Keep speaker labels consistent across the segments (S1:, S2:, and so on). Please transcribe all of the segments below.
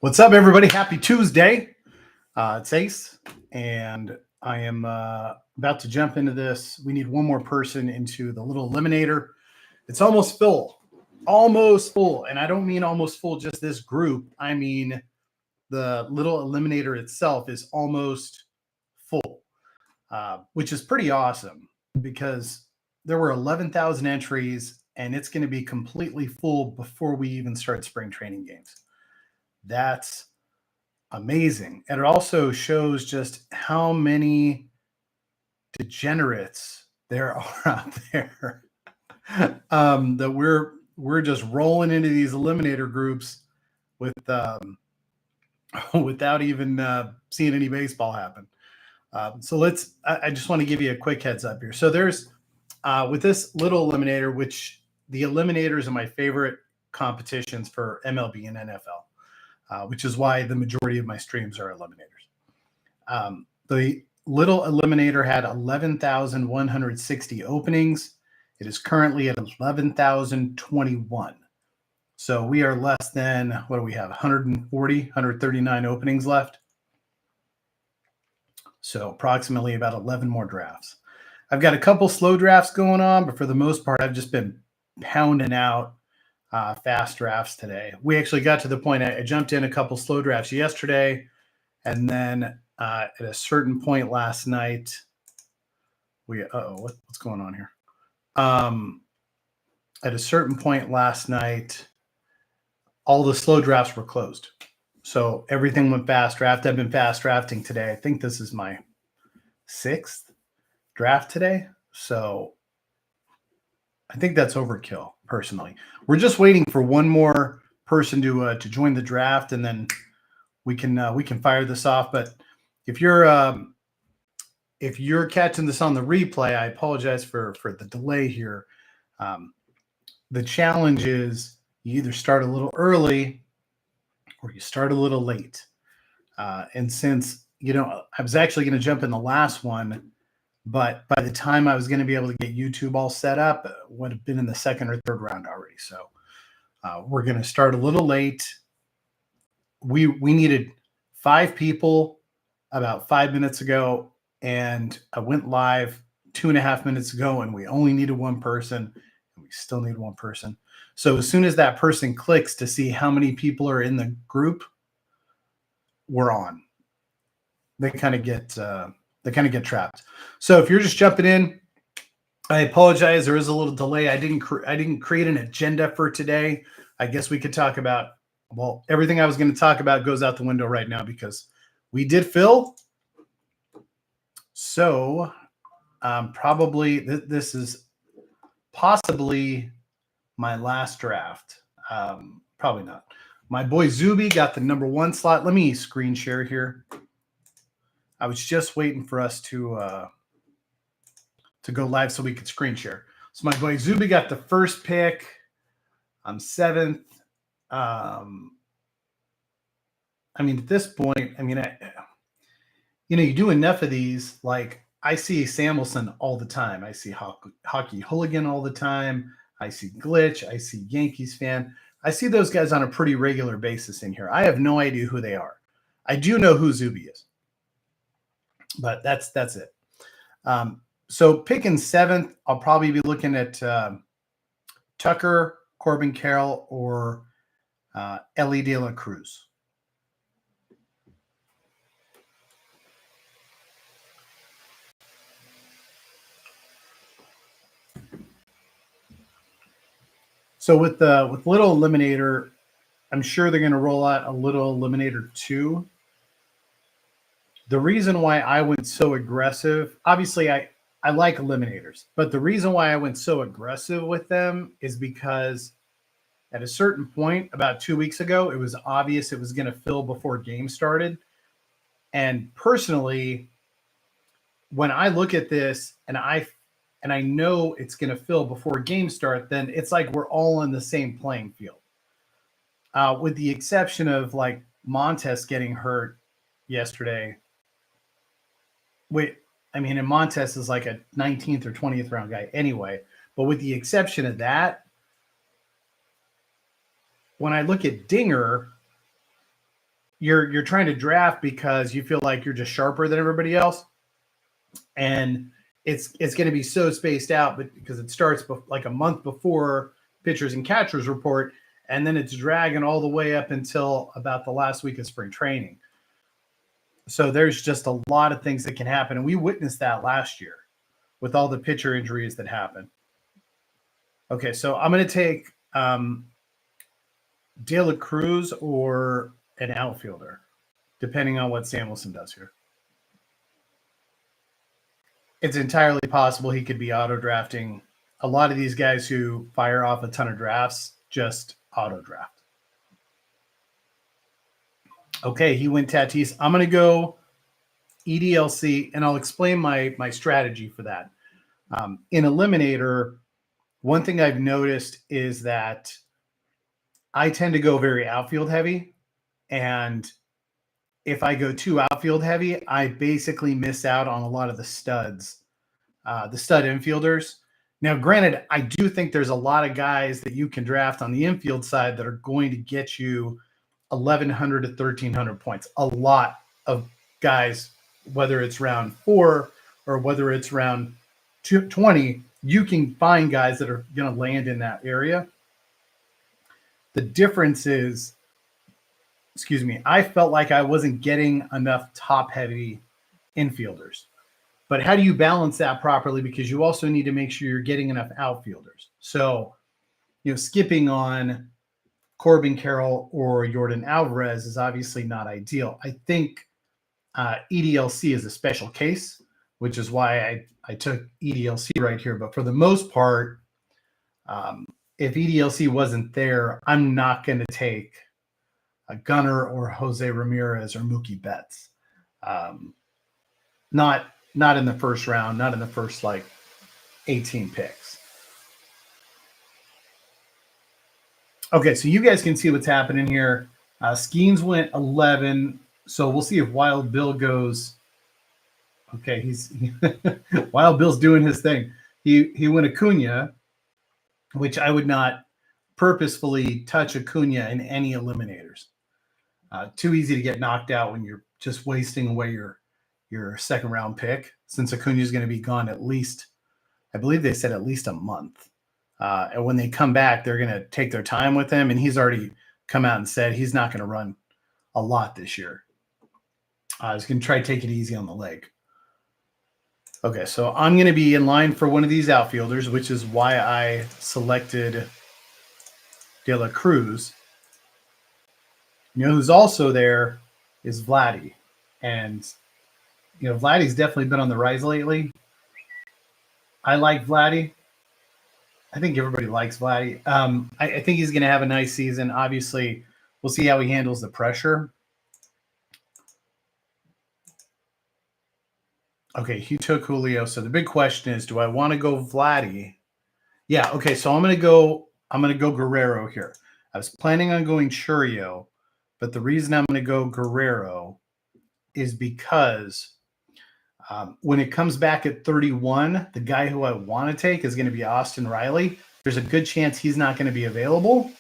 S1: What's up, everybody? Happy Tuesday. It's Ace, and I am about to jump into this. We need one more person into the little eliminator. It's almost full. Almost full. And I don't mean almost full just this group. I mean the little eliminator itself is almost full, which is pretty awesome because there were 11,000 entries, and it's going to be completely full before we even start spring training games. That's amazing. And it also shows just how many degenerates there are out there. That we're just rolling into these eliminator groups with without even seeing any baseball happen. So I just want to give you a quick heads up here. So there's with this little eliminator, which the eliminators are my favorite competitions for MLB and NFL. Which is why the majority of my streams are eliminators. The little eliminator had 11,160 openings. It is currently at 11,021. So we are less than, what do we have, 139 openings left. So approximately about 11 more drafts. I've got a couple slow drafts going on, but for the most part, I've just been pounding out fast drafts today. We actually got to the point I jumped in a couple slow drafts yesterday, and then at a certain point last night, what's going on here? At a certain point last night, all the slow drafts were closed. So everything went fast draft. I've been fast drafting today. I think this is my 6th draft today. So I think that's overkill, personally. We're just waiting for one more person to join the draft, and then we can fire this off. But if you're catching this on the replay, I apologize for the delay here. The challenge is you either start a little early or you start a little late. And since I was actually going to jump in the last one, but by the time I was going to be able to get YouTube all set up, it would have been in the second or third round already. So we're going to start a little late. We needed 5 people about 5 minutes ago, and I went live 2.5 minutes ago, and we only needed one person, and we still need one person. So as soon as that person clicks to see how many people are in the group, we're on. They kind of get trapped. So if you're just jumping in, I apologize. There is a little delay. I didn't create an agenda for today. I guess we could talk about, well, everything I was going to talk about goes out the window right now because we did fill. So probably this is possibly my last draft. Probably not. My boy Zuby got the number 1 slot. Let me screen share here. I was just waiting for us to go live so we could screen share. So my boy Zuby got the first pick. I'm 7th. I mean, at this point, I mean, you do enough of these. Like I see Samuelson all the time. I see Hockey Hooligan all the time. I see Glitch. I see Yankees Fan. I see those guys on a pretty regular basis in here. I have no idea who they are. I do know who Zuby is, but that's it. So picking 7th, I'll probably be looking at Tucker, Corbin Carroll, or Ellie De La Cruz. So with Little Eliminator, I'm sure they're going to roll out a Little Eliminator 2. The reason why I went so aggressive, obviously I like eliminators, but the reason why I went so aggressive with them is because at a certain point about 2 weeks ago, it was obvious it was going to fill before games started. And personally, when I look at this and I know it's going to fill before games start, then it's like we're all on the same playing field. With the exception of like Montes getting hurt yesterday. And Montes is like a 19th or 20th round guy anyway. But with the exception of that, when I look at Dinger, you're trying to draft because you feel like you're just sharper than everybody else, and it's going to be so spaced out, but because it starts like a month before pitchers and catchers report, and then it's dragging all the way up until about the last week of spring training. So there's just a lot of things that can happen, and we witnessed that last year with all the pitcher injuries that happened. Okay, so I'm going to take De La Cruz or an outfielder, depending on what Samuelson does here. It's entirely possible he could be auto drafting. A lot of these guys who fire off a ton of drafts just auto draft. Okay, he went Tatis. I'm going to go EDLC, and I'll explain my strategy for that. In Eliminator, one thing I've noticed is that I tend to go very outfield heavy, and if I go too outfield heavy, I basically miss out on a lot of the studs, the stud infielders. Now, granted, I do think there's a lot of guys that you can draft on the infield side that are going to get you 1,100 to 1,300 points. A lot of guys, whether it's round 4 or whether it's round 20, you can find guys that are going to land in that area. The difference is, I felt like I wasn't getting enough top-heavy infielders. But how do you balance that properly? Because you also need to make sure you're getting enough outfielders. So, skipping on Corbin Carroll or Yordan Alvarez is obviously not ideal. I think EDLC is a special case, which is why I took EDLC right here. But for the most part, if EDLC wasn't there, I'm not going to take a Gunnar or Jose Ramirez or Mookie Betts. Not in the first round, not in the first 18 picks. Okay, so you guys can see what's happening here. Skeens went 11, so we'll see if Wild Bill goes. Okay, Wild Bill's doing his thing. He went Acuna, which I would not purposefully touch Acuna in any eliminators. Too easy to get knocked out when you're just wasting away your second round pick, since Acuna is going to be gone at least, I believe they said at least a month. And when they come back, they're going to take their time with him. And he's already come out and said he's not going to run a lot this year. He's going to try to take it easy on the leg. Okay, so I'm going to be in line for one of these outfielders, which is why I selected De La Cruz. Who's also there is Vladdy. And, Vladdy's definitely been on the rise lately. I like Vladdy. I think everybody likes Vladdy. I think he's going to have a nice season. Obviously, we'll see how he handles the pressure. Okay, he took Julio. So the big question is, do I want to go Vladdy? Yeah, okay, so I'm going to go Guerrero here. I was planning on going Churio, but the reason I'm going to go Guerrero is because when it comes back at 31, the guy who I want to take is going to be Austin Riley. There's a good chance he's not going to be available,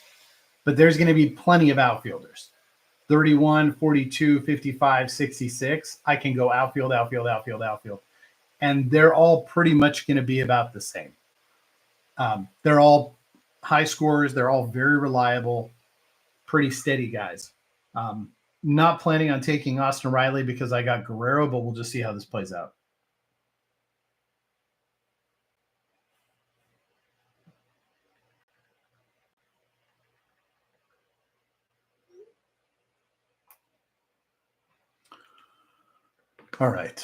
S1: but there's going to be plenty of outfielders. 31, 42, 55, 66. I can go outfield. And they're all pretty much going to be about the same. They're all high scorers. They're all very reliable, pretty steady guys. Not planning on taking Austin Riley because I got Guerrero, but we'll just see how this plays out. All right,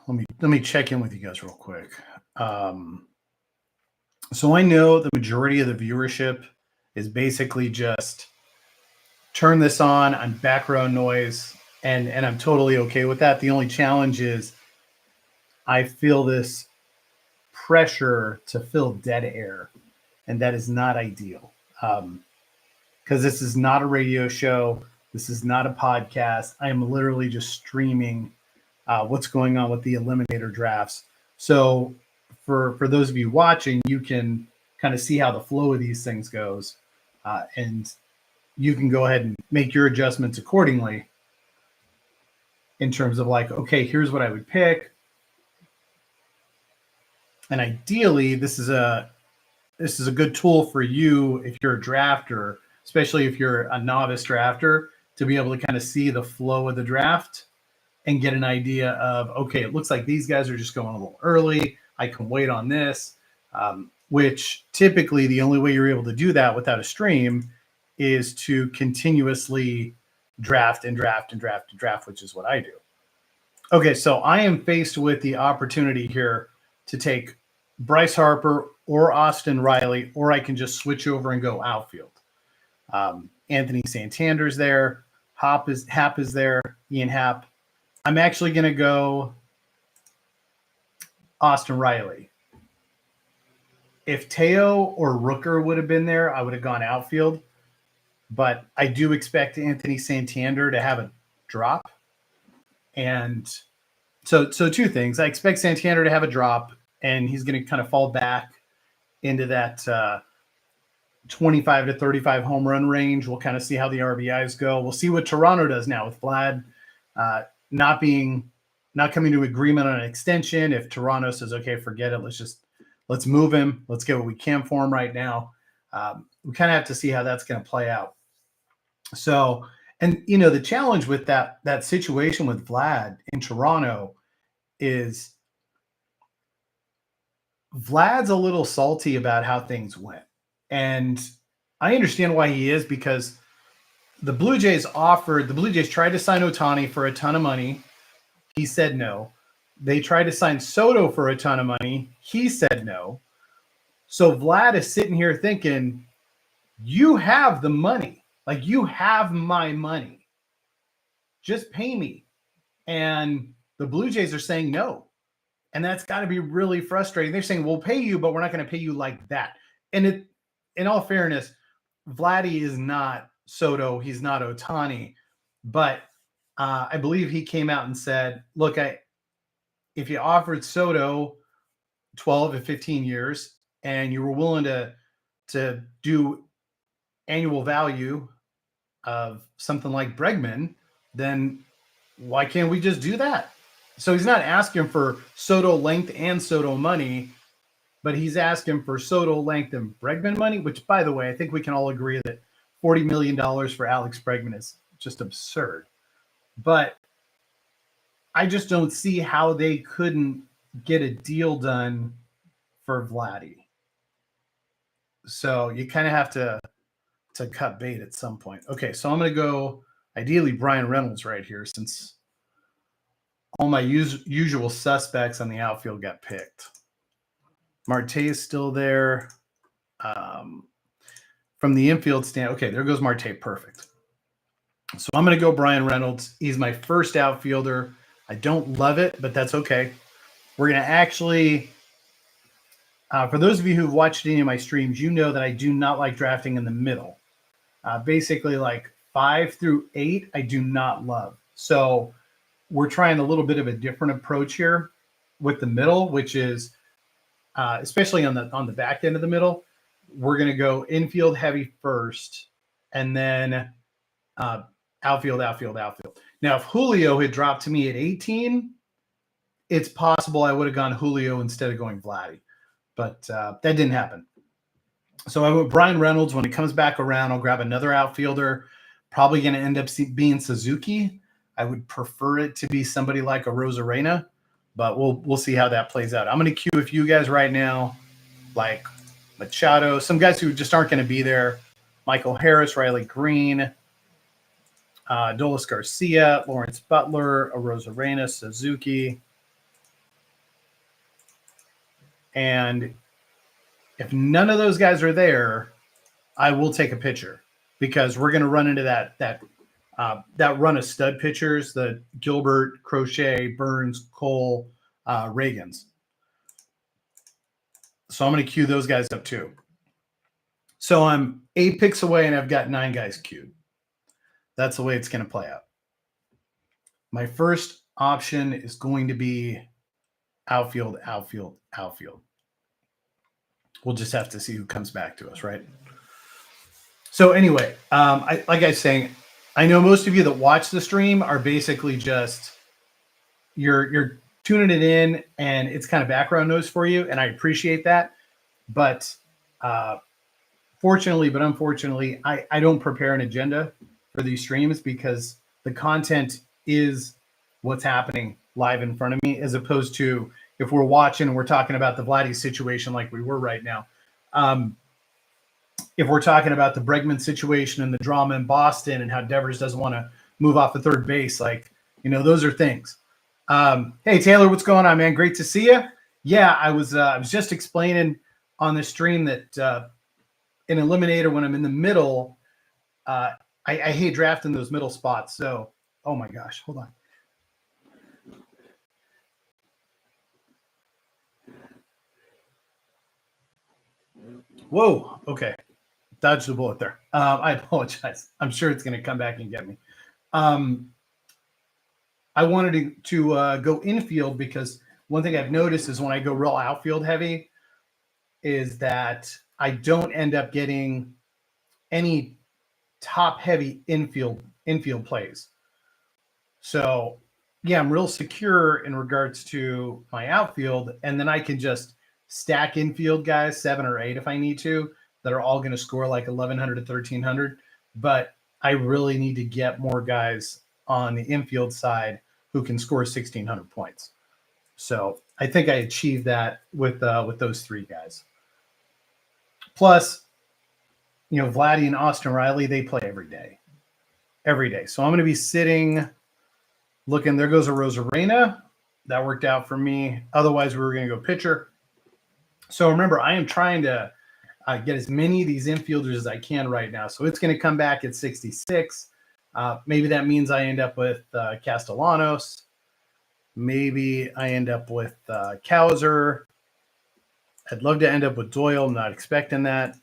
S1: let me check in with you guys real quick. So I know the majority of the viewership is basically just turn this on background noise, and I'm totally okay with that. The only challenge is I feel this pressure to fill dead air, and that is not ideal. Because this is not a radio show. This is not a podcast. I am literally just streaming what's going on with the Eliminator drafts. So for those of you watching, you can kind of see how the flow of these things goes. And you can go ahead and make your adjustments accordingly. in terms of like, okay, here's what I would pick. And ideally, this is a good tool for you if you're a drafter, especially if you're a novice drafter, to be able to kind of see the flow of the draft and get an idea of, okay, it looks like these guys are just going a little early. I can wait on this, which typically the only way you're able to do that without a stream is to continuously draft and draft and draft and draft, which is what I do. Okay, so I am faced with the opportunity here to take Bryce Harper or Austin Riley, or I can just switch over and go outfield. Anthony Santander's there. Hap is there. Ian Happ. I'm actually going to go Austin Riley. If Teo or Rooker would have been there, I would have gone outfield. But I do expect Anthony Santander to have a drop. And so two things. I expect Santander to have a drop, and he's going to kind of fall back into that 25 to 35 home run range. We'll kind of see how the RBIs go. We'll see what Toronto does now with Vlad not coming to agreement on an extension. If Toronto says, okay, forget it, let's move him. Let's get what we can for him right now. We kind of have to see how that's going to play out. So, and the challenge with that situation with Vlad in Toronto is Vlad's a little salty about how things went. And I understand why he is, because the Blue Jays tried to sign Ohtani for a ton of money. He said no. They tried to sign Soto for a ton of money. He said no. So Vlad is sitting here thinking, you have the money. Like, you have my money. Just pay me. And the Blue Jays are saying no. And that's got to be really frustrating. They're saying, we'll pay you, but we're not going to pay you like that. And in all fairness, Vladdy is not Soto. He's not Ohtani. But I believe he came out and said, look, if you offered Soto 12 to 15 years and you were willing to do annual value of something like Bregman, then why can't we just do that? So he's not asking for Soto length and Soto money, but he's asking for Soto length and Bregman money, which, by the way, I think we can all agree that $40 million for Alex Bregman is just absurd. But I just don't see how they couldn't get a deal done for Vladdy. So you kind of have to cut bait at some point. Okay, so I'm going to go, ideally, Brian Reynolds right here, since all my usual suspects on the outfield got picked. Marte is still there. From the infield stand, okay, there goes Marte, perfect. So I'm going to go Brian Reynolds. He's my first outfielder. I don't love it, but that's okay. We're going to actually, for those of you who've watched any of my streams, you know that I do not like drafting in the middle. Basically, like 5 through 8, I do not love. So we're trying a little bit of a different approach here with the middle, which is, especially on the back end of the middle, we're going to go infield heavy first, and then outfield. Now, if Julio had dropped to me at 18, it's possible I would have gone Julio instead of going Vladdy, but that didn't happen. So I went Brian Reynolds. When it comes back around, I'll grab another outfielder. Probably going to end up being Suzuki. I would prefer it to be somebody like a Rosarena, but we'll see how that plays out. I'm going to cue a few guys right now, like Machado, some guys who just aren't going to be there. Michael Harris, Riley Green, Dolis Garcia, Lawrence Butler, a Rosarena, Suzuki. And if none of those guys are there, I will take a pitcher, because we're going to run into that run of stud pitchers, the Gilbert, Crochet, Burns, Cole, Reagans. So I'm going to cue those guys up too. So I'm 8 picks away and I've got 9 guys queued. That's the way it's going to play out. My first option is going to be outfield. We'll just have to see who comes back to us, right? So anyway, like I was saying, I know most of you that watch the stream are basically just you're tuning it in, and it's kind of background noise for you, and I appreciate that. But fortunately, but unfortunately, I don't prepare an agenda for these streams because the content is what's happening live in front of me, as opposed to if we're watching and we're talking about the Vladdy situation like we were right now. If we're talking about the Bregman situation and the drama in Boston and how Devers doesn't want to move off the third base, like, those are things. Hey, Taylor, what's going on, man? Great to see you. Yeah, I was just explaining on the stream that in Eliminator, when I'm in the middle, I hate drafting those middle spots. So, oh my gosh, hold on. Whoa, okay. Dodged the bullet there. I apologize. I'm sure it's going to come back and get me. I wanted to go infield because one thing I've noticed is when I go real outfield heavy is that I don't end up getting any top heavy infield plays. So yeah, I'm real secure in regards to my outfield, and then I can just stack infield guys 7 or 8 if I need to, that are all going to score like 1,100 to 1,300. But I really need to get more guys on the infield side who can score 1,600 points. So I think I achieved that with those 3 guys. Plus, Vladdy and Austin Riley, they play every day. So I'm going to be sitting, looking. There goes a Rosarena. That worked out for me. Otherwise, we were going to go pitcher. So remember, I am trying to get as many of these infielders as I can right now. So it's going to come back at 66. Maybe that means I end up with Castellanos. Maybe I end up with Cowser. I'd love to end up with Doyle. I'm not expecting that.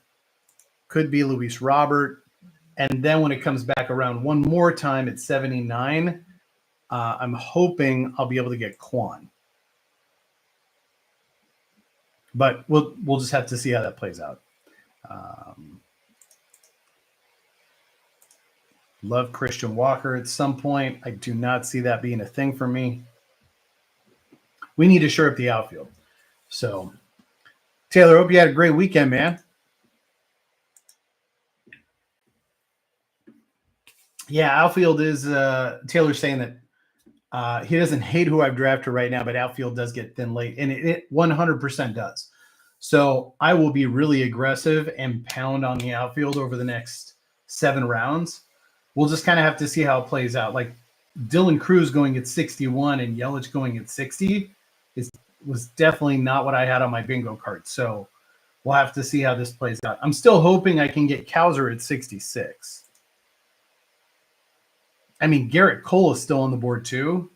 S1: Could be Luis Robert. And then when it comes back around one more time at 79, I'm hoping I'll be able to get Kwan. But we'll just have to see how that plays out. Love Christian Walker at some point. I do not see that being a thing for me. We need to shore up the outfield. So, Taylor, hope you had a great weekend, man. Yeah, outfield is Taylor's saying that he doesn't hate who I've drafted right now, but outfield does get thin late, and it 100% does. So I will be really aggressive and pound on the outfield over the next 7 rounds. We'll just kind of have to see how it plays out. Like Dylan Cruz going at 61 and Yelich going at 60 was definitely not what I had on my bingo card. So we'll have to see how this plays out. I'm still hoping I can get Cowser at 66. I mean, Garrett Cole is still on the board too,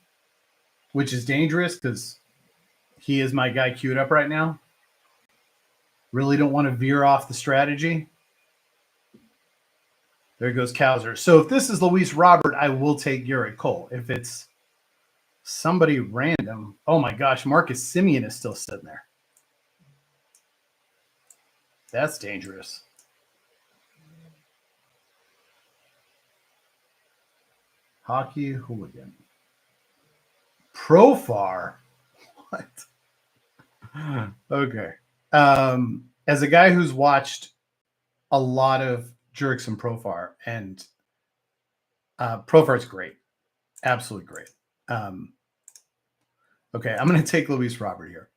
S1: which is dangerous because he is my guy queued up right now. Really don't want to veer off the strategy. There goes Cowser. So if this is Luis Robert, I will take Garrett Cole. If it's somebody random, oh my gosh, Marcus Semien is still sitting there. That's dangerous. Hockey hooligan. Profar? What? Okay. As a guy who's watched a lot of Jerks and Profar, and Profar's great. Absolutely great. Okay, I'm going to take Luis Robert here.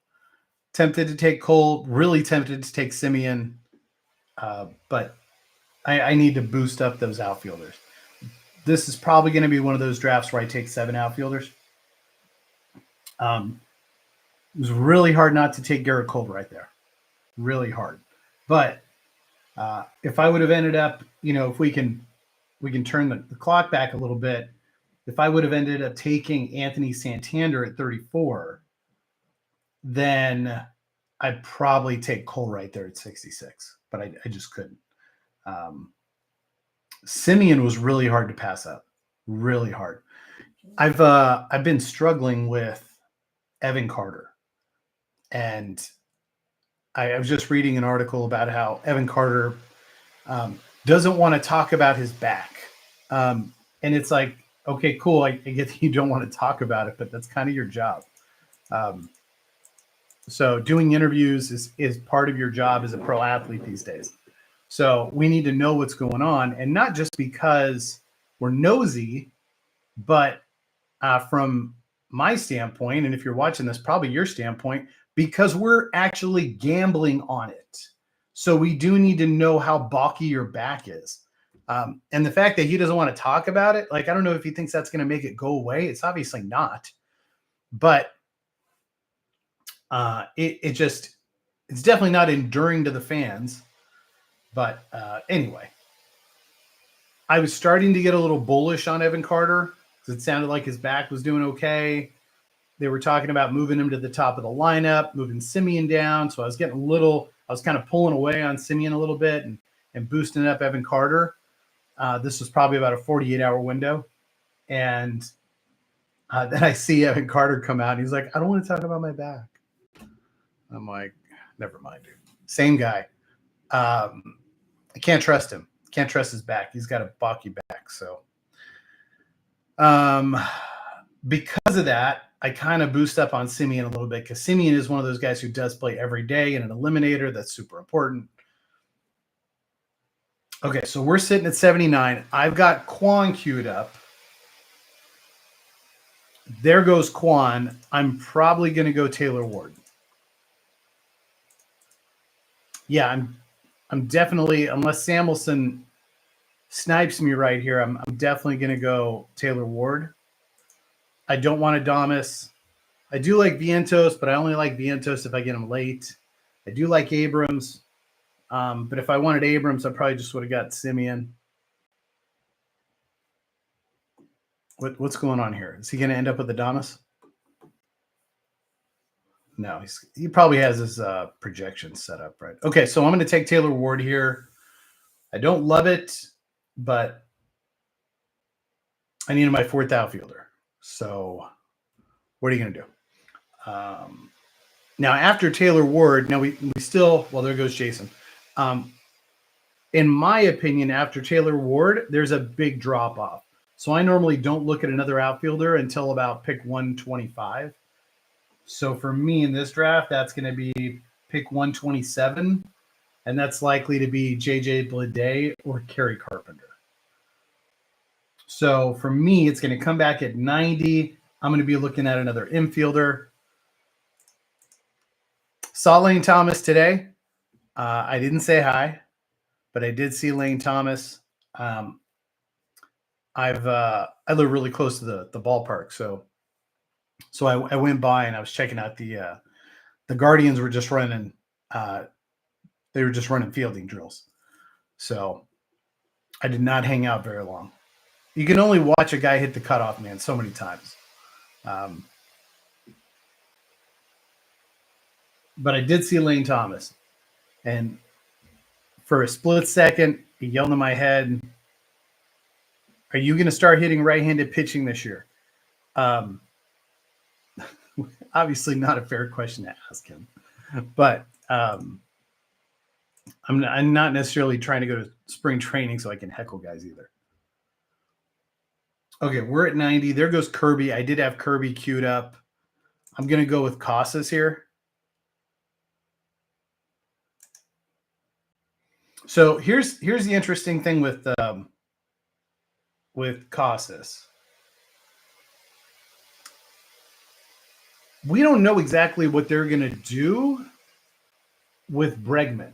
S1: Tempted to take Cole, really tempted to take Semien, but I need to boost up those outfielders. This is probably going to be one of those drafts where I take 7 outfielders. It was really hard not to take Garrett Cole right there. Really hard. But if I would have ended up, if we can turn the clock back a little bit, if I would have ended up taking Anthony Santander at 34, then I'd probably take Cole right there at 66. But I just couldn't. Semien was really hard to pass up. Really hard. I've been struggling with Evan Carter. And I was just reading an article about how Evan Carter doesn't want to talk about his back. And it's like, Okay, cool. I get that you don't want to talk about it, but that's kind of your job. Um, so doing interviews is part of your job as a pro athlete these days. So we need to know what's going on, and not just because we're nosy, but from my standpoint, and if you're watching this, probably your standpoint, because we're actually gambling on it. So we do need to know how balky your back is. And the fact that he doesn't want to talk about it, like, I don't know if he thinks that's going to make it go away. It's obviously not. But it's definitely not enduring to the fans. But anyway, I was starting to get a little bullish on Evan Carter because it sounded like his back was doing okay. They were talking about moving him to the top of the lineup, moving Simeon down. So I was kind of pulling away on Simeon a little bit and boosting up Evan Carter. This was probably about a 48-hour window. And then I see Evan Carter come out and he's like, I don't want to talk about my back. I'm like, never mind, dude. Same guy. I can't trust him. Can't trust his back. He's got a balky back. So because of that, I kind of boost up on Simeon a little bit because Simeon is one of those guys who does play every day in an eliminator. That's super important. Okay, so we're sitting at 79. I've got Quan queued up. There goes Quan. I'm probably going to go Taylor Ward. Yeah, I'm definitely, unless Samuelson snipes me right here, I'm definitely going to go Taylor Ward. I don't want Adames. I do like Vientos, but I only like Vientos if I get him late. I do like Abrams, but if I wanted Abrams, I probably just would have got Simeon. What's going on here? Is he going to end up with Adames? No, he probably has his projections set up right. Okay, so I'm going to take Taylor Ward here. I don't love it, but I need my fourth outfielder. So what are you going to do? Now, after Taylor Ward, now we still, well, there goes Jason. In my opinion, after Taylor Ward, there's a big drop off. So I normally don't look at another outfielder until about pick 125. So for me in this draft, that's going to be pick 127, and that's likely to be JJ Bleday or Kerry Carpenter. So for me, it's going to come back at 90. I'm going to be looking at another infielder. Saw Lane Thomas today. I didn't say hi, but I did see Lane Thomas. I live really close to the ballpark, so I went by and I was checking out the Guardians were just running. They were just running fielding drills, so I did not hang out very long. You can only watch a guy hit the cutoff man so many times. But I did see Lane Thomas, and for a split second, he yelled in my head, "Are you going to start hitting right-handed pitching this year?" Obviously, not a fair question to ask him, but I'm not necessarily trying to go to spring training so I can heckle guys either. Okay, we're at 90. There goes Kirby. I did have Kirby queued up. I'm going to go with Casas here. So here's the interesting thing with Casas. We don't know exactly what they're going to do with Bregman,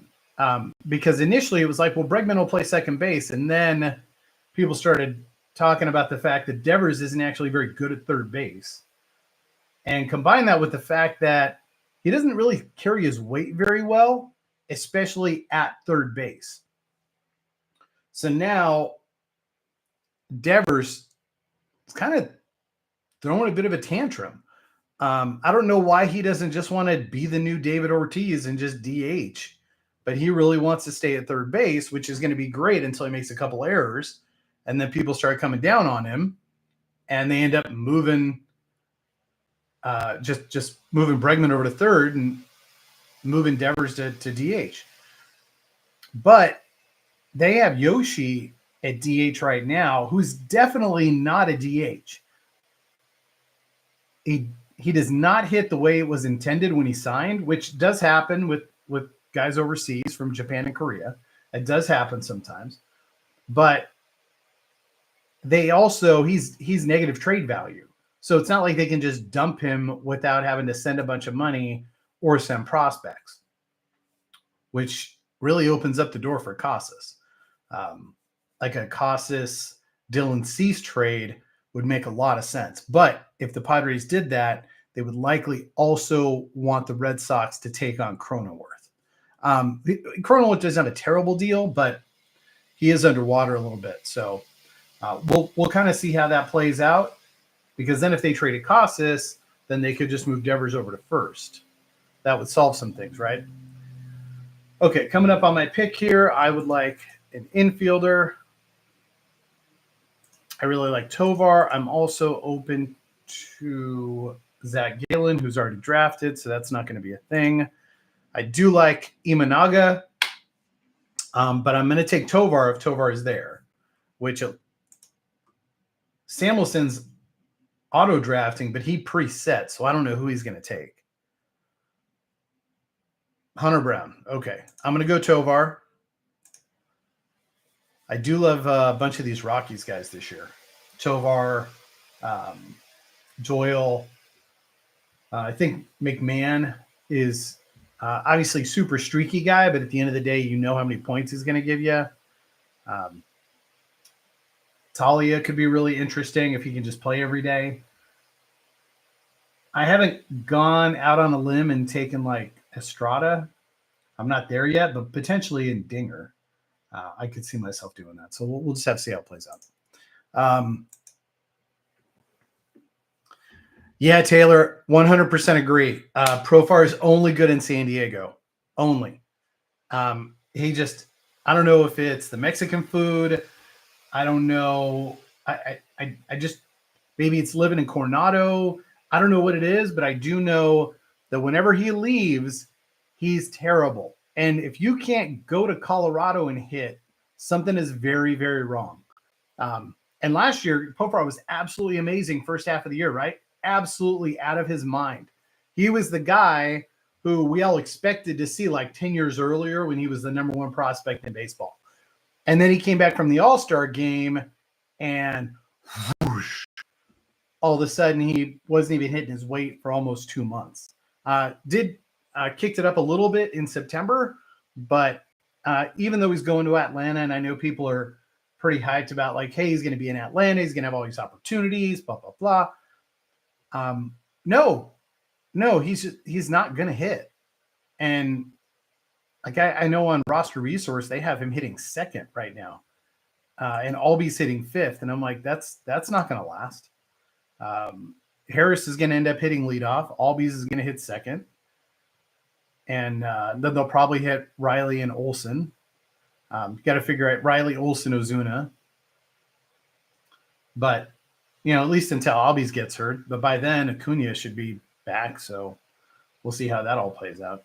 S1: because initially it was like, well, Bregman will play second base, and then people started talking about the fact that Devers isn't actually very good at third base, and combine that with the fact that he doesn't really carry his weight very well, especially at third base. So now Devers is kind of throwing a bit of a tantrum. I don't know why he doesn't just want to be the new David Ortiz and just DH, but he really wants to stay at third base, which is going to be great until he makes a couple errors, and then people start coming down on him, and they end up moving, just moving Bregman over to third and moving Devers to DH. But they have Yoshi at DH right now, who's definitely not a DH. He does not hit the way it was intended when he signed, which does happen with guys overseas from Japan and Korea. It does happen sometimes, but they also he's negative trade value. So it's not like they can just dump him without having to send a bunch of money or send prospects, which really opens up the door for Casas. Like a Casas Dylan Cease trade would make a lot of sense. But if the Padres did that, they would likely also want the Red Sox to take on Cronenworth. Cronenworth doesn't have a terrible deal, but he is underwater a little bit. So we'll kind of see how that plays out, because then if they traded Casas, then they could just move Devers over to first. That would solve some things, right? Okay, coming up on my pick here, I would like an infielder. I really like Tovar. I'm also open to Zach Gallen, who's already drafted, so that's not going to be a thing. I do like Imanaga, but I'm going to take Tovar if Tovar is there, which Samuelson's auto drafting, but he preset, so I don't know who he's going to take. Hunter Brown. Okay, I'm going to go Tovar. I do love a bunch of these Rockies guys this year. Tovar, Doyle. I think McMahon is obviously super streaky guy, but at the end of the day, you know how many points he's going to give you. Talia could be really interesting if he can just play every day. I haven't gone out on a limb and taken like Estrada. I'm not there yet, but potentially in Dinger. I could see myself doing that. So we'll just have to see how it plays out. Yeah, Taylor, 100% agree. Profar is only good in San Diego. Only. He just, I don't know if it's the Mexican food. I don't know. I just, maybe it's living in Coronado. I don't know what it is, but I do know that whenever he leaves, he's terrible. And if you can't go to Colorado and hit, something is very, very wrong. And last year, Profar was absolutely amazing first half of the year, right? Absolutely out of his mind. He was the guy who we all expected to see like 10 years earlier when he was the number one prospect in baseball. And then he came back from the All-Star game and whoosh, all of a sudden he wasn't even hitting his weight for almost 2 months. Kicked it up a little bit in September, but even though he's going to Atlanta, and I know people are pretty hyped about like, hey, he's going to be in Atlanta, he's going to have all these opportunities, blah, blah, blah. No, he's not going to hit. And like I know on Roster Resource, they have him hitting second right now. And Albies hitting fifth. And I'm like, that's not going to last. Harris is going to end up hitting leadoff. Albies is going to hit second. And then they'll probably hit Riley and Olsen. Got to figure out Riley, Olsen, Ozuna. But, at least until Albies gets hurt. But by then, Acuna should be back. So we'll see how that all plays out.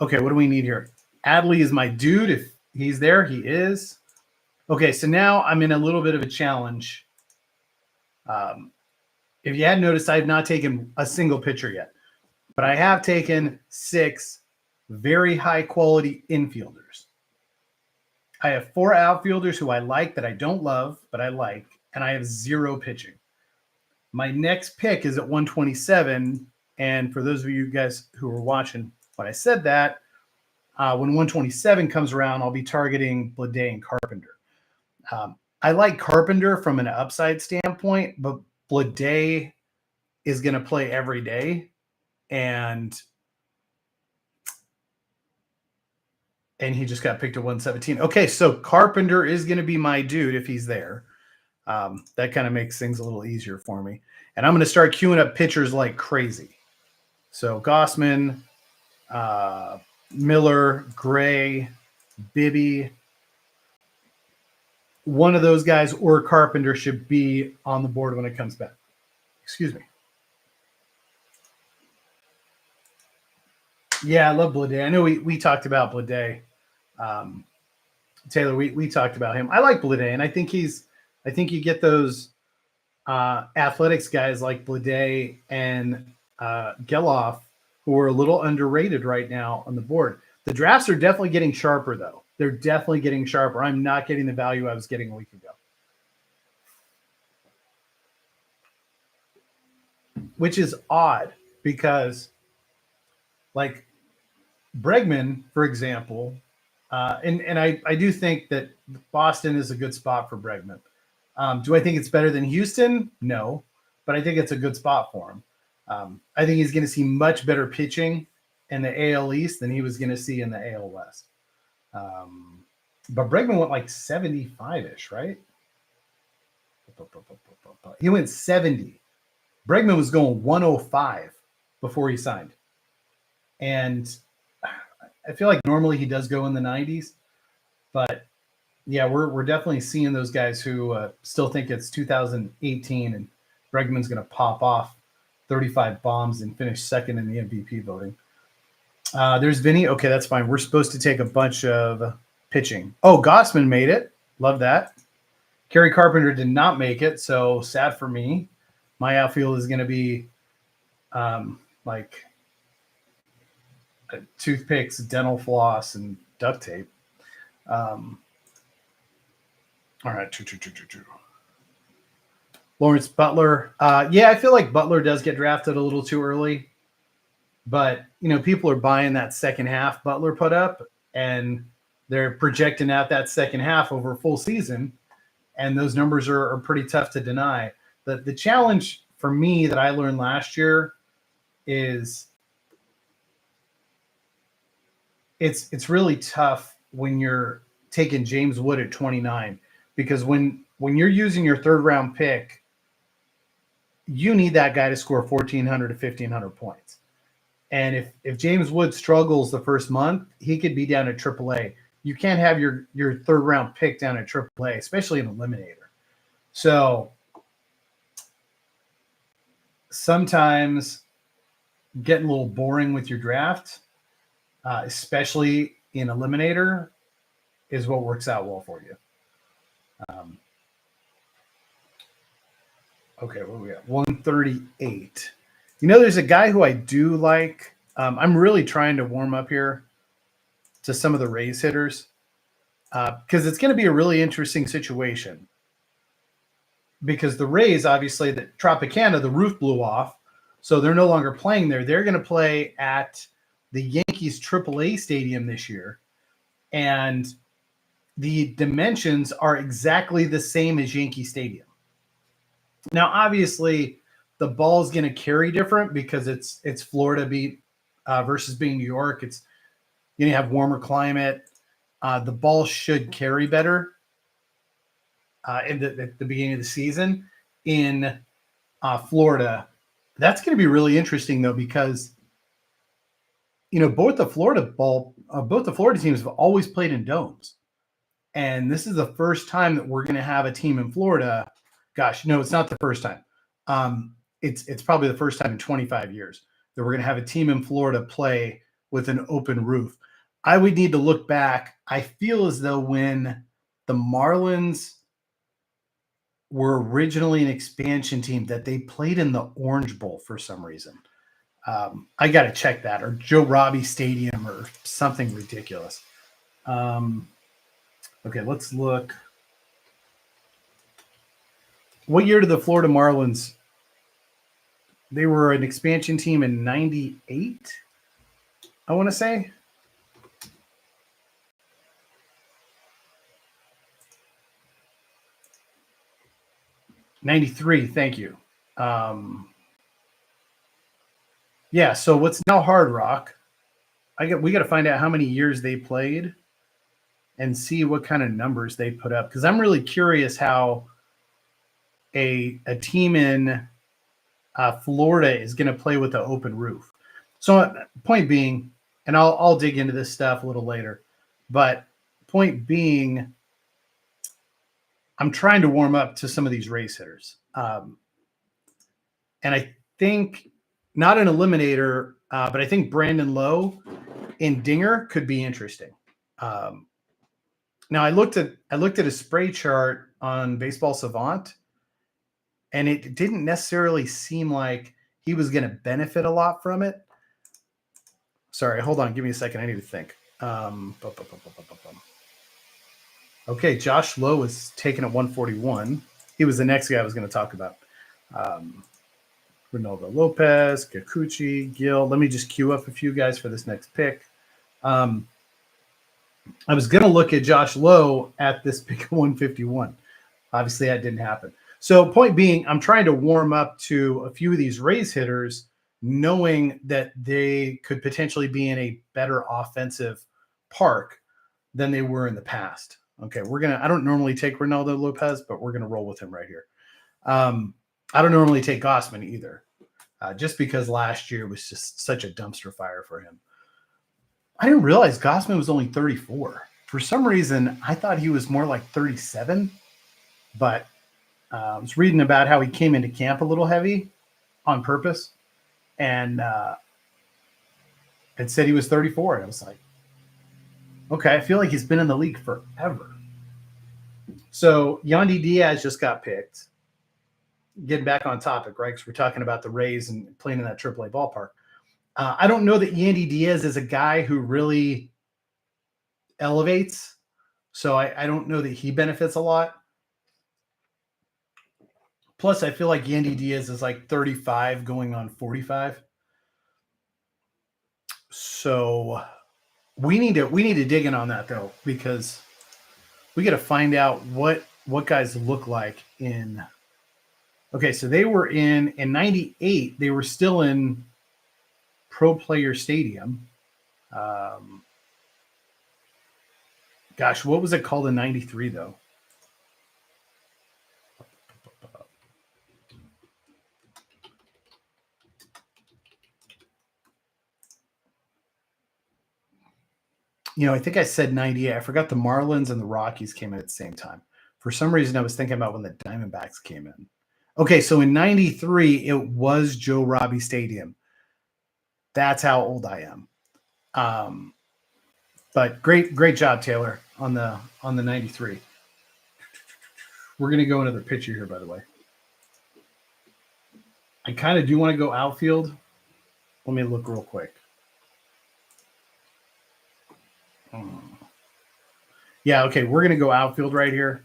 S1: Okay, what do we need here? Adley is my dude. If he's there, he is. Okay, so now I'm in a little bit of a challenge. If you hadn't noticed, I have not taken a single pitcher yet. But I have taken 6 very high-quality infielders. I have 4 outfielders who I like that I don't love, but I like, and I have 0 pitching. My next pick is at 127, and for those of you guys who are watching when I said that, when 127 comes around, I'll be targeting Bleday and Carpenter. I like Carpenter from an upside standpoint, but Bleday is going to play every day. And he just got picked at 117. Okay, so Carpenter is going to be my dude if he's there. That kind of makes things a little easier for me. And I'm going to start queuing up pitchers like crazy. So Gossman, Miller, Gray, Bibby. One of those guys or Carpenter should be on the board when it comes back. Excuse me. Yeah, I love Bleday. I know we talked about Bleday. Taylor, we talked about him. I like Blade, and I think you get those athletics guys like Blade and Geloff, who are a little underrated right now on the board. The drafts are definitely getting sharper, though. They're definitely getting sharper. I'm not getting the value I was getting a week ago. Which is odd because, like, Bregman, for example, and I do think that Boston is a good spot for Bregman. Do I think it's better than Houston? No, but I think it's a good spot for him. I think he's going to see much better pitching in the AL East than he was going to see in the AL West. But Bregman went like 75-ish, right? He went 70. Bregman was going 105 before he signed. And I feel like normally he does go in the 90s. But, yeah, we're definitely seeing those guys who still think it's 2018 and Bregman's going to pop off 35 bombs and finish second in the MVP voting. There's Vinny. Okay, that's fine. We're supposed to take a bunch of pitching. Oh, Gossman made it. Love that. Kerry Carpenter did not make it, so sad for me. My outfield is going to be like toothpicks, dental floss, and duct tape. All right. Lawrence Butler. Yeah, I feel like Butler does get drafted a little too early. But, people are buying that second half Butler put up, and they're projecting out that second half over a full season. And those numbers are pretty tough to deny. The challenge for me that I learned last year is it's really tough when you're taking James Wood at 29, because when you're using your third round pick, you need that guy to score 1,400 to 1,500 points. And if James Wood struggles the first month, he could be down at AAA. You can't have your third round pick down at AAA, especially an eliminator. So sometimes getting a little boring with your draft, especially in eliminator, is what works out well for you. Okay, what we got? 138. There's a guy who I do like. I'm really trying to warm up here to some of the Rays hitters because it's going to be a really interesting situation. Because the Rays, obviously, the Tropicana, the roof blew off, so they're no longer playing there. They're going to play at the Yankees AAA stadium this year, and the dimensions are exactly the same as Yankee Stadium. Now, obviously, the ball is going to carry different because it's Florida versus being New York. It's going to have warmer climate. The ball should carry better at the beginning of the season in Florida. That's going to be really interesting, though, because both the Florida teams have always played in domes, and this is the first time that we're going to have a team in Florida. Gosh, no, it's not the first time. It's probably the first time in 25 years that we're going to have a team in Florida play with an open roof. I would need to look back. I feel as though when the Marlins were originally an expansion team, that they played in the Orange Bowl for some reason. I got to check that, or Joe Robbie Stadium or something ridiculous. Okay, let's look. What year did the Florida Marlins? They were an expansion team in 98, I want to say. '93, thank you. Yeah, so what's now Hard Rock? We got to find out how many years they played and see what kind of numbers they put up, because I'm really curious how a team in Florida is going to play with the open roof. So point being, and I'll dig into this stuff a little later, but point being, I'm trying to warm up to some of these race hitters. And I think not an eliminator, but I think Brandon Lowe in Dinger could be interesting. Now I looked at a spray chart on Baseball Savant, and it didn't necessarily seem like he was going to benefit a lot from it. Sorry, hold on. Give me a second. I need to think. Okay, Josh Lowe was taken at 141. He was the next guy I was going to talk about. Ronaldo Lopez, Kikuchi, Gil. Let me just queue up a few guys for this next pick. I was going to look at Josh Lowe at this pick of 151. Obviously, that didn't happen. So point being, I'm trying to warm up to a few of these Rays hitters, knowing that they could potentially be in a better offensive park than they were in the past. Okay, I don't normally take Ronaldo Lopez, but we're gonna roll with him right here. I don't normally take Gausman either, just because last year was just such a dumpster fire for him. I didn't realize Gausman was only 34. For some reason, I thought he was more like 37, but I was reading about how he came into camp a little heavy on purpose, and it said he was 34. And I was like, okay, I feel like he's been in the league forever. So Yandy Diaz just got picked. Getting back on topic, right? Because we're talking about the Rays and playing in that AAA ballpark. I don't know that Yandy Diaz is a guy who really elevates, so I don't know that he benefits a lot. Plus, I feel like Yandy Diaz is like 35 going on 45. So we need to dig in on that though, because we got to find out what guys look like in. Okay, so they were in 98. They were still in Pro Player Stadium. Gosh, what was it called in 93 though? I think I said 98. I forgot the Marlins and the Rockies came in at the same time. For some reason, I was thinking about when the Diamondbacks came in. Okay, so in 93, it was Joe Robbie Stadium. That's how old I am. But great job, Taylor, on the 93. We're going to go another pitcher here, by the way. I kind of do want to go outfield. Let me look real quick. Yeah, okay, we're going to go outfield right here,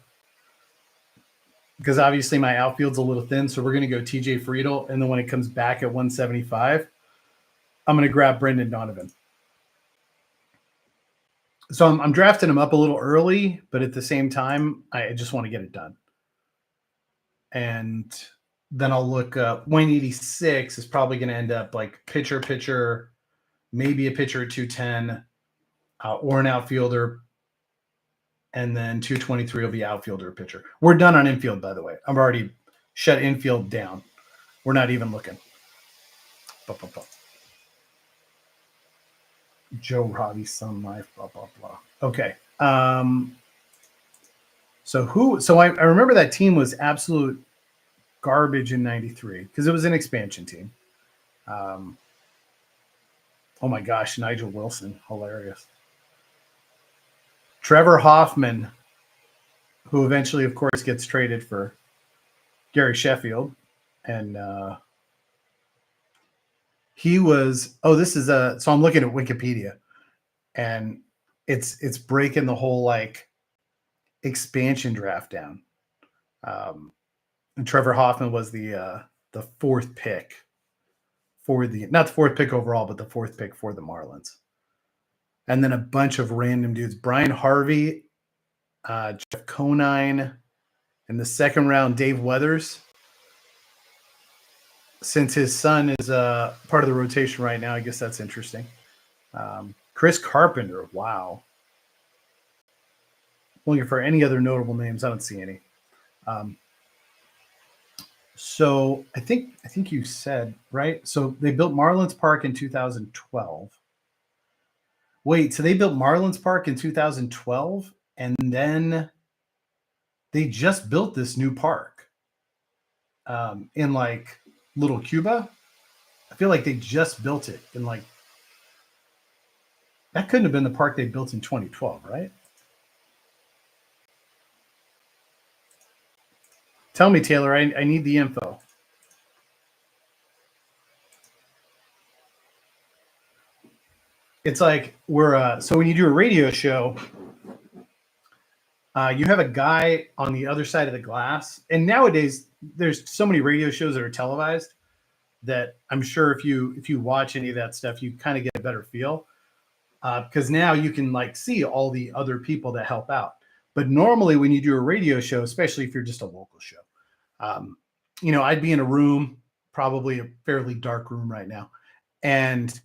S1: because obviously my outfield's a little thin, so we're going to go TJ Friedel, and then when it comes back at 175, I'm going to grab Brendan Donovan. So I'm drafting him up a little early, but at the same time, I just want to get it done. And then I'll look up 186 is probably going to end up like pitcher, maybe a pitcher at 210, or an outfielder. And then 223 will be outfielder or pitcher. We're done on infield, by the way. I've already shut infield down. We're not even looking. Joe Robbie, Sun Life, blah, blah, blah. Okay. So I remember that team was absolute garbage in 93 because it was an expansion team. Oh my gosh, Nigel Wilson, hilarious. Trevor Hoffman, who eventually, of course, gets traded for Gary Sheffield. And he was, so I'm looking at Wikipedia, and it's breaking the whole like expansion draft down. And Trevor Hoffman was the fourth pick not the fourth pick overall, but the fourth pick for the Marlins. And then a bunch of random dudes: Brian Harvey, Jeff Conine, in the second round, Dave Weathers. Since his son is part of the rotation right now, I guess that's interesting. Chris Carpenter, wow. Looking for any other notable names, I don't see any. So I think you said, right? So they built Marlins Park in 2012. Wait, so they built Marlins Park in 2012, and then they just built this new park in like Little Cuba. I feel like they just built it in like, that couldn't have been the park they built in 2012, right? Tell me, Taylor, I need the info. It's like so when you do a radio show, you have a guy on the other side of the glass. And nowadays, there's so many radio shows that are televised that I'm sure if you watch any of that stuff, you kind of get a better feel. Because now you can like see all the other people that help out. But normally when you do a radio show, especially if you're just a local show, I'd be in a room, probably a fairly dark room right now. And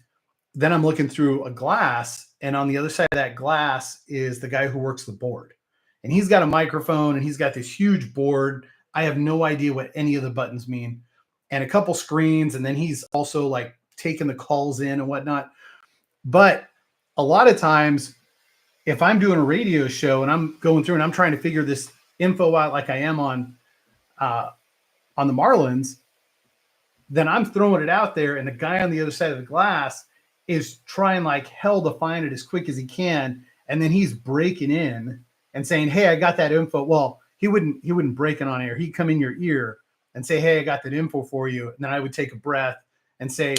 S1: then I'm looking through a glass, and on the other side of that glass is the guy who works the board. And he's got a microphone and he's got this huge board. I have no idea what any of the buttons mean, and a couple screens. And then he's also like taking the calls in and whatnot. But a lot of times, if I'm doing a radio show and I'm going through and I'm trying to figure this info out like I am on the Marlins, then I'm throwing it out there, and the guy on the other side of the glass is trying like hell to find it as quick as he can, and then he's breaking in and saying, "Hey, I got that info." Well, he wouldn't break it on air. He'd come in your ear and say, "Hey, I got that info for you." And then I would take a breath and say,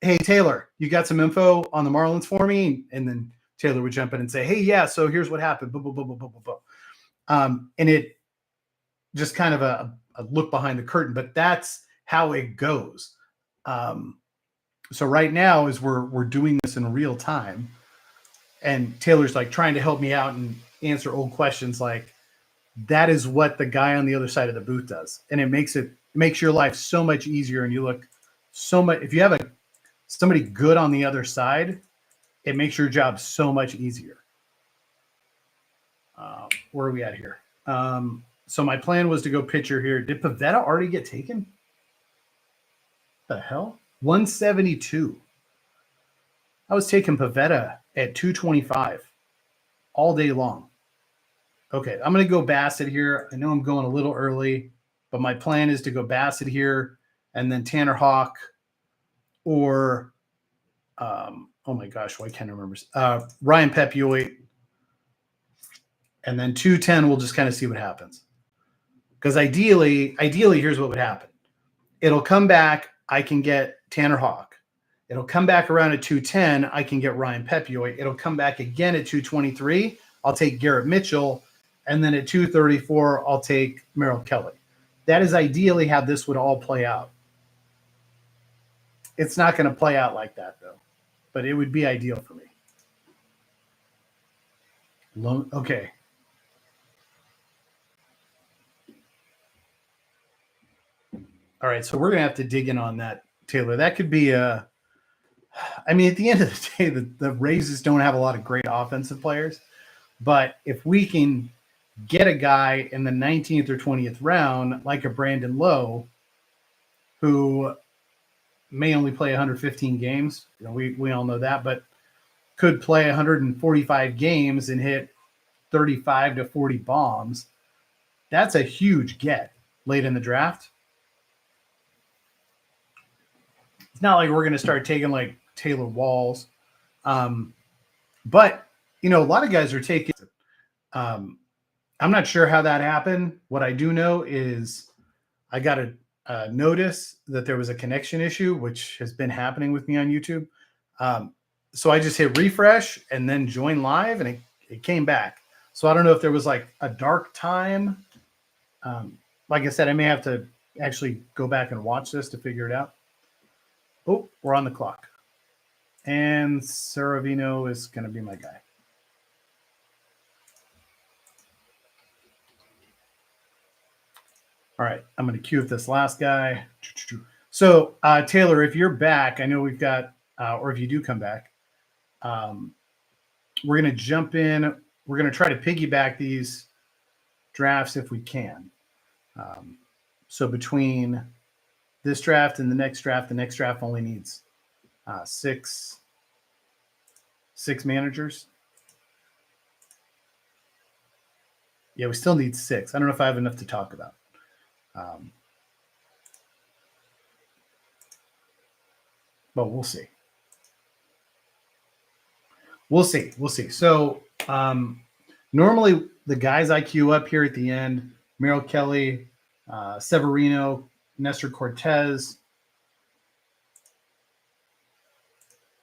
S1: "Hey, Taylor, you got some info on the Marlins for me?" And then Taylor would jump in and say, "Hey, yeah, so here's what happened." Blah, blah, blah, blah, blah, blah, blah. And it just kind of a look behind the curtain, but that's how it goes. So right now, as we're doing this in real time, and Taylor's like trying to help me out and answer old questions, like that is what the guy on the other side of the booth does, and it makes your life so much easier, and you look so much. If you have somebody good on the other side, it makes your job so much easier. Where are we at here? So my plan was to go pitcher here. Did Pavetta already get taken? The hell? 172. I was taking Pavetta at 225 all day long. Okay, I'm going to go Bassett here. I know I'm going a little early, but my plan is to go Bassett here and then Tanner Hawk or, oh my gosh, why can't I remember? Ryan Pepiot. And then 210, we'll just kind of see what happens. Because ideally, here's what would happen. It'll come back. I can get Tanner Hawk. It'll come back around at 210. I can get Ryan Pepiot. It'll come back again at 223. I'll take Garrett Mitchell. And then at 234, I'll take Merrill Kelly. That is ideally how this would all play out. It's not going to play out like that, though. But it would be ideal for me. Okay. All right, so we're going to have to dig in on that, Taylor. That could be at the end of the day, the Rays don't have a lot of great offensive players. But if we can get a guy in the 19th or 20th round, like a Brandon Lowe, who may only play 115 games, we all know that, but could play 145 games and hit 35 to 40 bombs, that's a huge get late in the draft. It's not like we're going to start taking like Taylor Walls. But, a lot of guys are taking I'm not sure how that happened. What I do know is I got a notice that there was a connection issue, which has been happening with me on YouTube. So I just hit refresh and then join live, and it came back. So I don't know if there was like a dark time. Like I said, I may have to actually go back and watch this to figure it out. Oh, we're on the clock. And Saravino is going to be my guy. All right, I'm going to cue up this last guy. So, Taylor, if you're back, I know we've got, or if you do come back, we're going to jump in. We're going to try to piggyback these drafts if we can. So between this draft and the next draft only needs six managers. Yeah, we still need 6. I don't know if I have enough to talk about. But we'll see. We'll see. So normally the guys I queue up here at the end, Merrill Kelly, Severino, Nestor Cortez.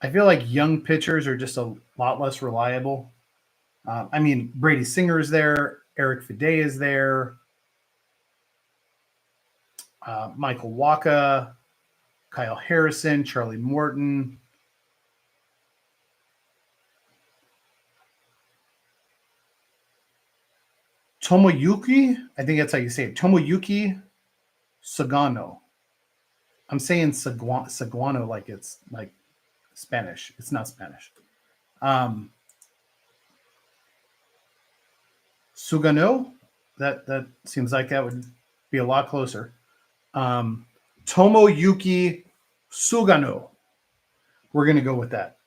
S1: I feel like young pitchers are just a lot less reliable. I mean, Brady Singer is there. Eric Fidei is there. Michael Wacha, Kyle Harrison, Charlie Morton. Tomoyuki, I think that's how you say it. Tomoyuki Sagano. I'm saying Saguano like it's like Spanish. It's not Spanish. Sugano, that seems like that would be a lot closer. Tomoyuki Sugano. We're going to go with that.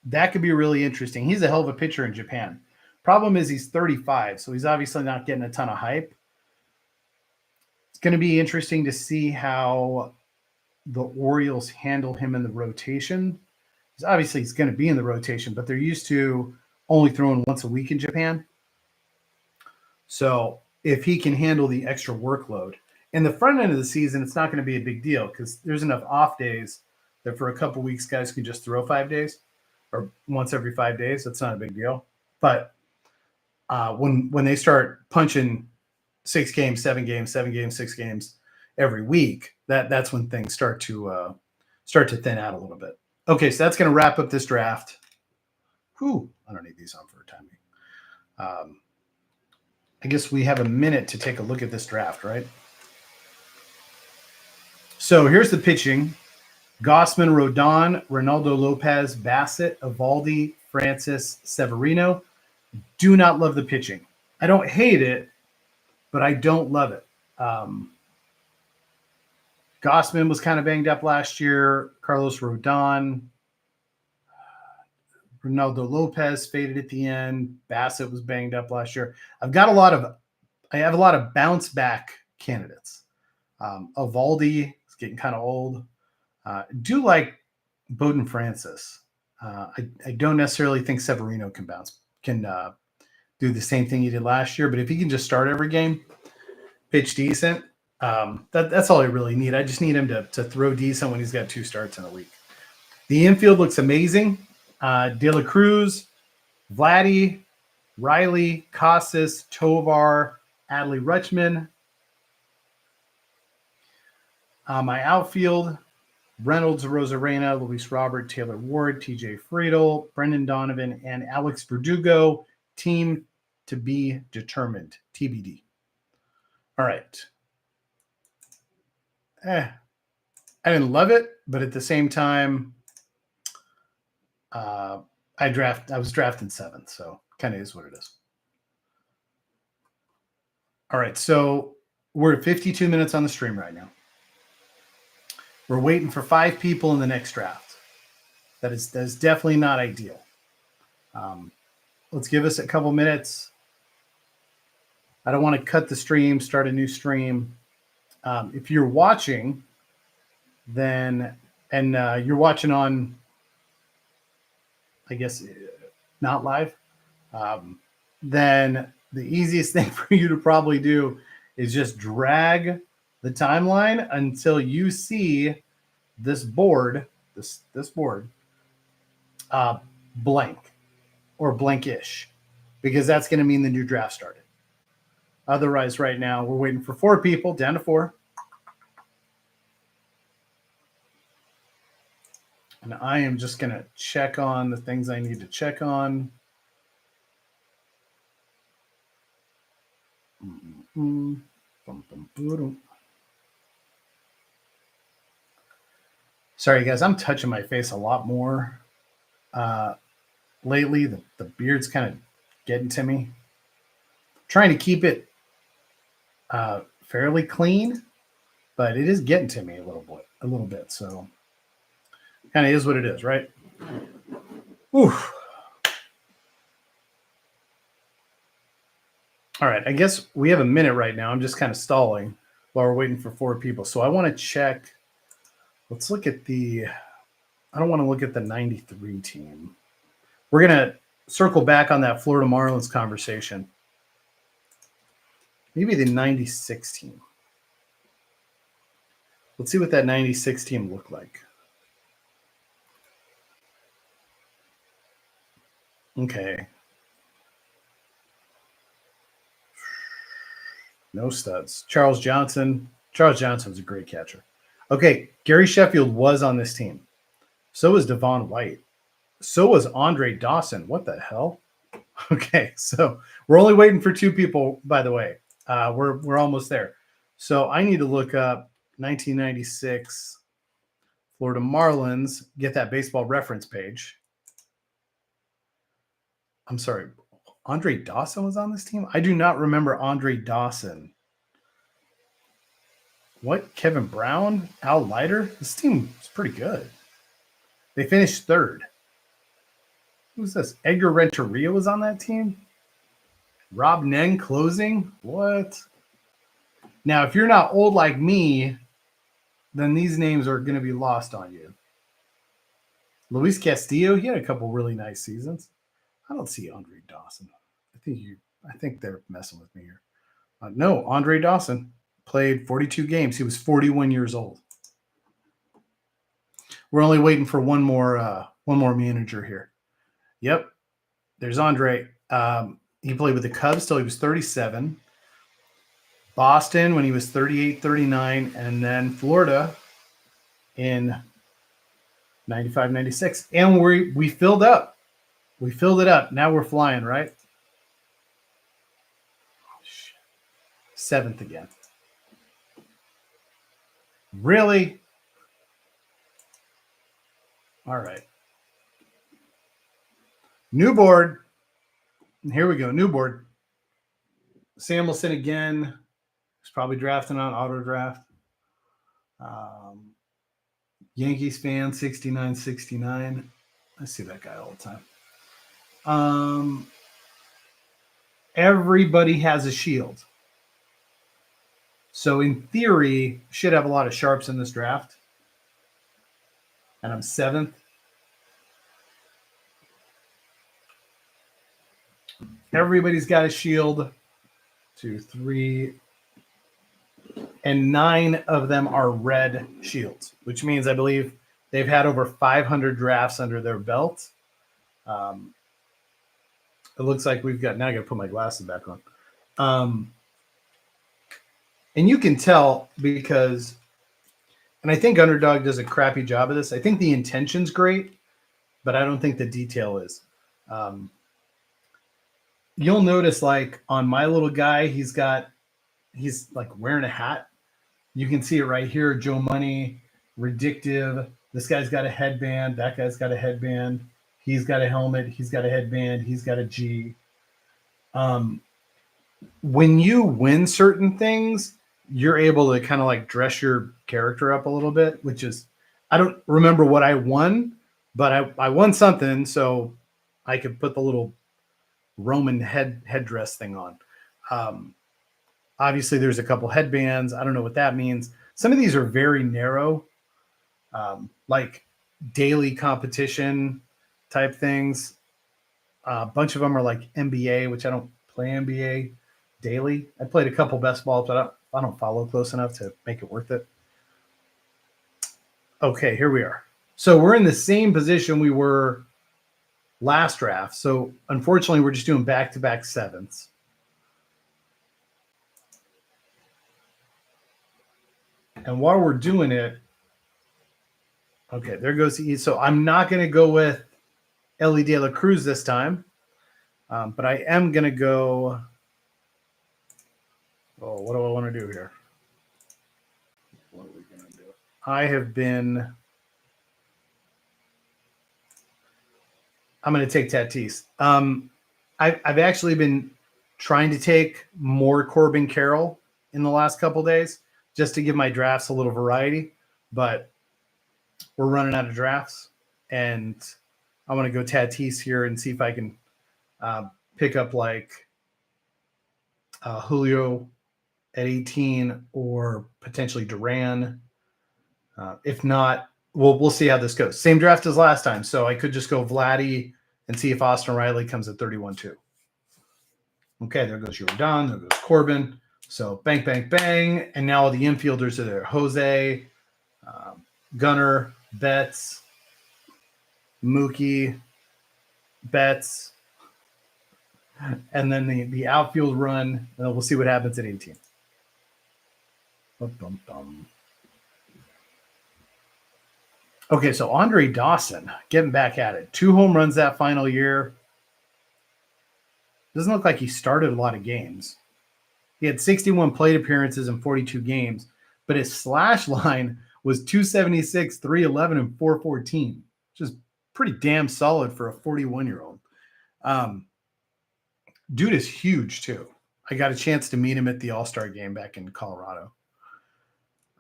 S1: That could be really interesting. He's a hell of a pitcher in Japan. Problem is he's 35, so he's obviously not getting a ton of hype. It's going to be interesting to see how the Orioles handle him in the rotation. Obviously, he's going to be in the rotation, but they're used to only throwing once a week in Japan. So if he can handle the extra workload, in the front end of the season, it's not going to be a big deal because there's enough off days that for a couple of weeks, guys can just throw 5 days or once every 5 days. That's not a big deal. But when they start punching 6 games, 7 games, 7 games, 6 games every week, that's when things start to thin out a little bit. Okay, so that's going to wrap up this draft. Whew, I don't need these on for timing. I guess we have a minute to take a look at this draft, right? So here's the pitching. Gossman, Rodon, Ronaldo Lopez, Bassett, Evaldi, Francis, Severino. Do not love the pitching. I don't hate it, but I don't love it. Gossman was kind of banged up last year. Carlos Rodon. Ronaldo Lopez faded at the end. Bassett was banged up last year. I have a lot of bounce back candidates. Evaldi is getting kind of old. Do like Bowden Francis. I don't necessarily think Severino can do the same thing he did last year, but if he can just start every game, pitch decent, that's all I really need. I just need him to throw decent when he's got 2 starts in a week. The infield looks amazing. De La Cruz, Vladdy, Riley, Casas, Tovar, Adley Rutschman. My outfield, Reynolds, Rosarena, Luis Robert, Taylor Ward, TJ Friedel, Brendan Donovan, and Alex Verdugo. Team to be determined, TBD. All right. I didn't love it, but at the same time, I was drafting 7th, so kind of is what it is. All right, so we're at 52 minutes on the stream right now. We're waiting for 5 people in the next draft. That is definitely not ideal. Let's give us a couple minutes. I don't want to cut the stream, start a new stream. If you're watching, then you're watching on, I guess, not live, then the easiest thing for you to probably do is just drag the timeline until you see this board, this board, blank or blankish, because that's going to mean the new draft started. Otherwise, right now, we're waiting for 4 people, down to 4. And I am just going to check on the things I need to check on. Sorry, guys, I'm touching my face a lot more lately. The beard's kind of getting to me. Trying to keep it fairly clean, but it is getting to me a little bit. So kind of is what it is, right? Oof. All right, I guess we have a minute right now. I'm just kind of stalling while we're waiting for 4 people. So I want to check. Let's look at I don't want to look at the 93 team. We're going to circle back on that Florida Marlins conversation. Maybe the 96 team. Let's see what that 96 team looked like. Okay. No studs. Charles Johnson. Charles Johnson was a great catcher. Okay, Gary Sheffield was on this team. So was Devon White. So was Andre Dawson. What the hell? Okay, so we're only waiting for two people, by the way. We're almost there. So I need to look up 1996 Florida Marlins, get that baseball reference page. I'm sorry, Andre Dawson was on this team? I do not remember Andre Dawson. What? Kevin Brown? Al Leiter? This team is pretty good. They finished third. Who's this? Edgar Renteria was on that team? Rob Nen closing? What? Now, if you're not old like me, then these names are going to be lost on you. Luis Castillo, he had a couple really nice seasons. I don't see Andre Dawson. I think they're messing with me here. No, Andre Dawson played 42 games. He was 41 years old. We're only waiting for one more manager here. Yep, there's Andre. He played with the Cubs till he was 37. Boston when he was 38, 39, and then Florida in 95, 96. And we filled up. We filled it up. Now we're flying, right? Oh, shit. 7th again. Really? All right. New board. Here we go. New board. Samuelson again. He's probably drafting on auto draft. Yankees fan, 69-69. I see that guy all the time. Everybody has a shield. So in theory, should have a lot of sharps in this draft. And I'm 7th. Everybody's got a shield. 2, 3, and 9 of them are red shields, which means I believe they've had over 500 drafts under their belt. It looks like we've got, now I got to put my glasses back on. And you can tell because, and I think Underdog does a crappy job of this. I think the intention's great, but I don't think the detail is. You'll notice like on my little guy, he's like wearing a hat. You can see it right here. Joe Money, Redictive. This guy's got a headband. That guy's got a headband. He's got a helmet. He's got a headband. He's got a G. When you win certain things, you're able to kind of like dress your character up a little bit, which is, I don't remember what I won, but I won something, so I could put the little Roman headdress thing on. Obviously, there's a couple headbands. I don't know what that means. Some of these are very narrow, like daily competition type things. A bunch of them are like NBA, which I don't play NBA daily. I played a couple best balls, but I don't follow close enough to make it worth it. Okay, here we are. So we're in the same position we were last draft. So unfortunately, we're just doing back-to-back 7ths. And while we're doing it, okay, there goes the E. So I'm not going to go with Ellie De La Cruz this time, but I am going to go. Oh, what do I want to do here? What are we going to do? I'm going to take Tatis. I've actually been trying to take more Corbin Carroll in the last couple days just to give my drafts a little variety, but we're running out of drafts, and I want to go Tatis here and see if I can pick up like Julio at 18 or potentially Duran. If not, we'll see how this goes. Same draft as last time, so I could just go Vladdy and see if Austin Riley comes at 31 too. Okay, there goes Jordan. There goes Corbin. So bang, bang, bang. And now the infielders are there. Jose, Gunnar, Betts, Mookie, Betts, and then the outfield run. And we'll see what happens at 18. Bum, bum, bum. Okay, so Andre Dawson getting back at it. 2 home runs that final year. Doesn't look like he started a lot of games. He had 61 plate appearances in 42 games, but his slash line was 276, 311, and 414, which is pretty damn solid for a 41-year-old. Dude is huge, too. I got a chance to meet him at the All-Star game back in Colorado.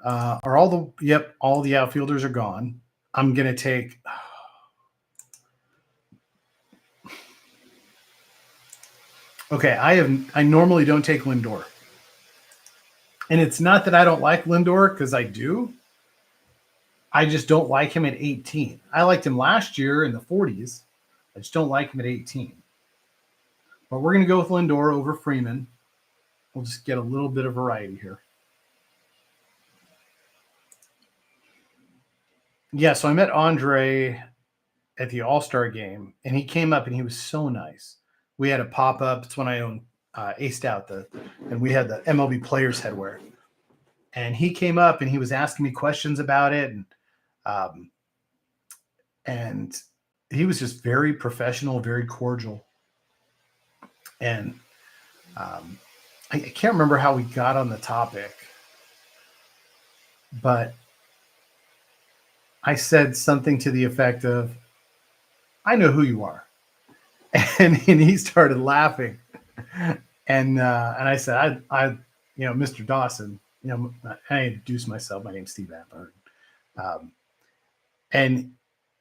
S1: All the outfielders are gone. I'm going to take... Okay, I normally don't take Lindor. And it's not that I don't like Lindor, because I do. I just don't like him at 18. I liked him last year in the 40s. I just don't like him at 18. But we're going to go with Lindor over Freeman. We'll just get a little bit of variety here. Yeah, so I met Andre at the All-Star game, and he came up and he was so nice. We had a pop-up. It's when I owned Aced Out, and we had the MLB players headwear. And he came up and he was asking me questions about it, and he was just very professional, very cordial. And I can't remember how we got on the topic, but I said something to the effect of, "I know who you are," and he started laughing, and I said, "I Mr. Dawson." I introduced myself. My name's Steve Atberg. And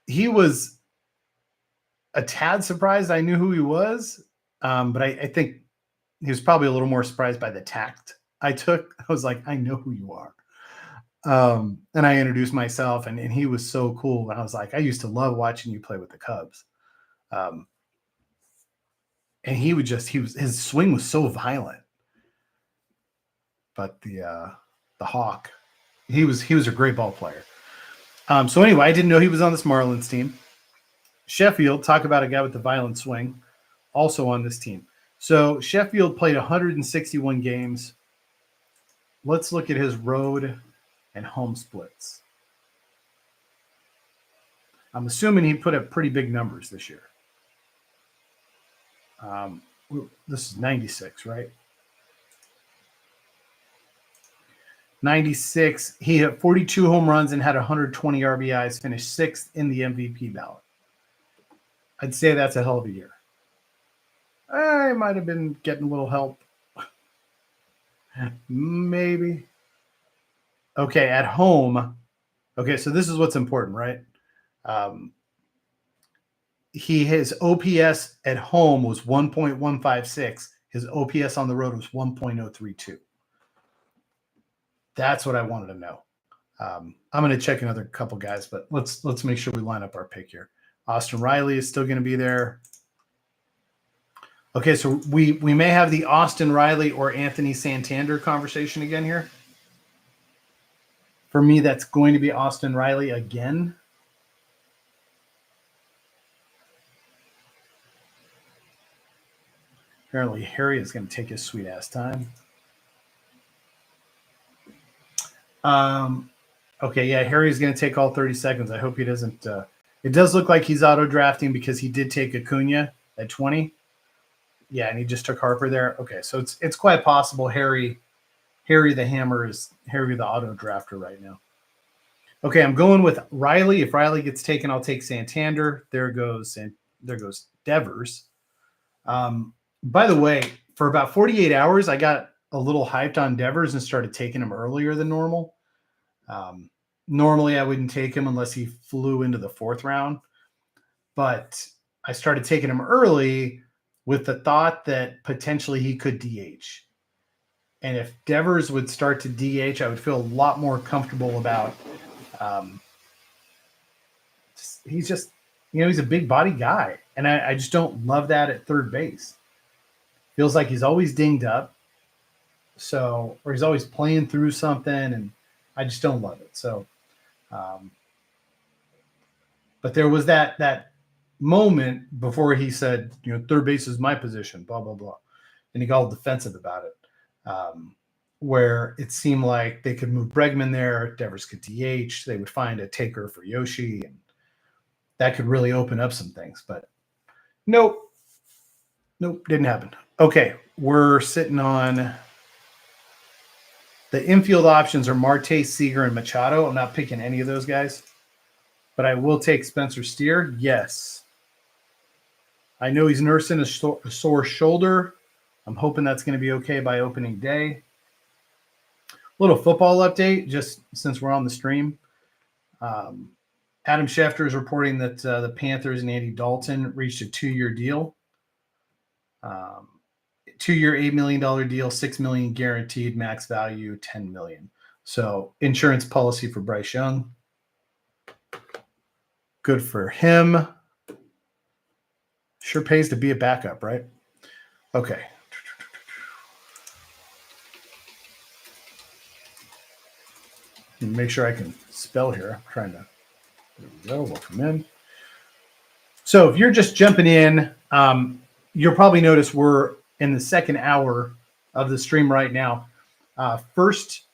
S1: he was a tad surprised I knew who he was. But I think he was probably a little more surprised by the tact I took. I was like, "I know who you are." And I introduced myself, and he was so cool. And I was like, "I used to love watching you play with the Cubs." And his swing was so violent. But the Hawk, he was a great ball player. So anyway, I didn't know he was on this Marlins team. Sheffield, talk about a guy with the violent swing, also on this team. So Sheffield played 161 games. Let's look at his road and home splits. I'm assuming he put up pretty big numbers this year. This is 96, right? 96. He hit 42 home runs and had 120 RBIs, finished 6th in the MVP ballot. I'd say that's a hell of a year. I might have been getting a little help. Maybe. Okay, at home. Okay, so this is what's important, right? His OPS at home was 1.156. His OPS on the road was 1.032. That's what I wanted to know. I'm going to check another couple guys, but let's make sure we line up our pick here. Austin Riley is still going to be there. Okay, so we may have the Austin Riley or Anthony Santander conversation again here. For me, that's going to be Austin Riley again. Apparently, Harry is going to take his sweet ass time. Okay, yeah, Harry's going to take all 30 seconds. I hope he doesn't. It does look like he's auto drafting because he did take Acuna at 20. Yeah, and he just took Harper there. Okay, so it's quite possible Harry the Hammer is Harry the auto drafter right now. Okay, I'm going with Riley. If Riley gets taken, I'll take Santander. There goes Devers. By the way, for about 48 hours, I got a little hyped on Devers and started taking him earlier than normal. Normally, I wouldn't take him unless he flew into the 4th round. But I started taking him early with the thought that potentially he could DH. And if Devers would start to DH, I would feel a lot more comfortable about he's just, he's a big body guy. And I just don't love that at third base. Feels like he's always dinged up. So, or he's always playing through something, and I just don't love it. So, but there was that moment before he said, third base is my position, blah blah blah, and he got all defensive about it. Where it seemed like they could move Bregman there, Devers could DH, they would find a taker for Yoshi, and that could really open up some things. But nope, didn't happen. Okay, we're sitting on the infield options are Marte, Seager, and Machado. I'm not picking any of those guys, but I will take Spencer Steer. Yes. I know he's nursing a sore shoulder. I'm hoping that's going to be okay by opening day. Little football update, just since we're on the stream. Adam Schefter is reporting that the Panthers and Andy Dalton reached a 2-year deal. 2-year, $8 million deal, $6 million guaranteed, max value $10 million. So insurance policy for Bryce Young. Good for him. Sure pays to be a backup, right? Okay. Make sure I can spell here. I'm trying to. There we go. Welcome in. So if you're just jumping in, you'll probably notice we're in the second hour of the stream right now. First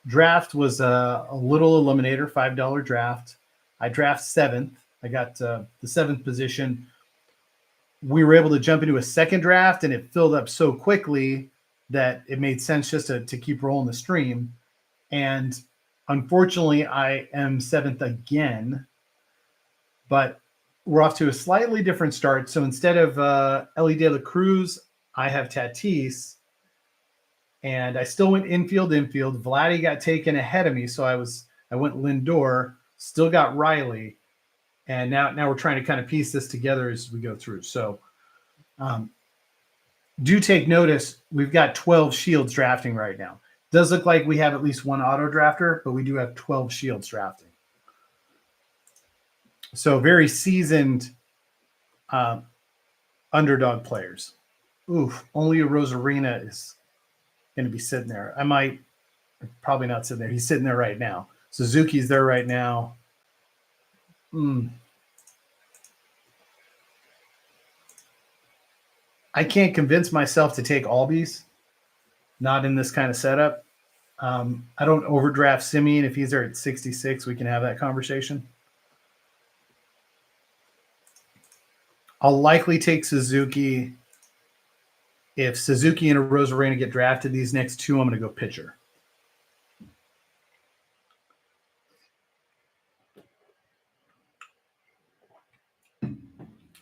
S1: draft was a little eliminator, $5 draft. I draft 7th. I got the 7th position. We were able to jump into a second draft, and it filled up so quickly that it made sense just to keep rolling the stream. And unfortunately, I am 7th again, but we're off to a slightly different start. So instead of Ellie De La Cruz, I have Tatis, and I still went infield. Vladdy got taken ahead of me, so I went Lindor, still got Riley, and now we're trying to kind of piece this together as we go through. So do take notice, we've got 12 Shields drafting right now. Does look like we have at least one auto drafter, but we do have 12 Shields drafting. So very seasoned underdog players. Oof, only a Rosarina is going to be sitting there. Probably not sitting there. He's sitting there right now. Suzuki's there right now. I can't convince myself to take Albies, not in this kind of setup. I don't overdraft Simeon. If he's there at 66, we can have that conversation. I'll likely take Suzuki. If Suzuki and a Rosarena get drafted, these next two, I'm going to go pitcher.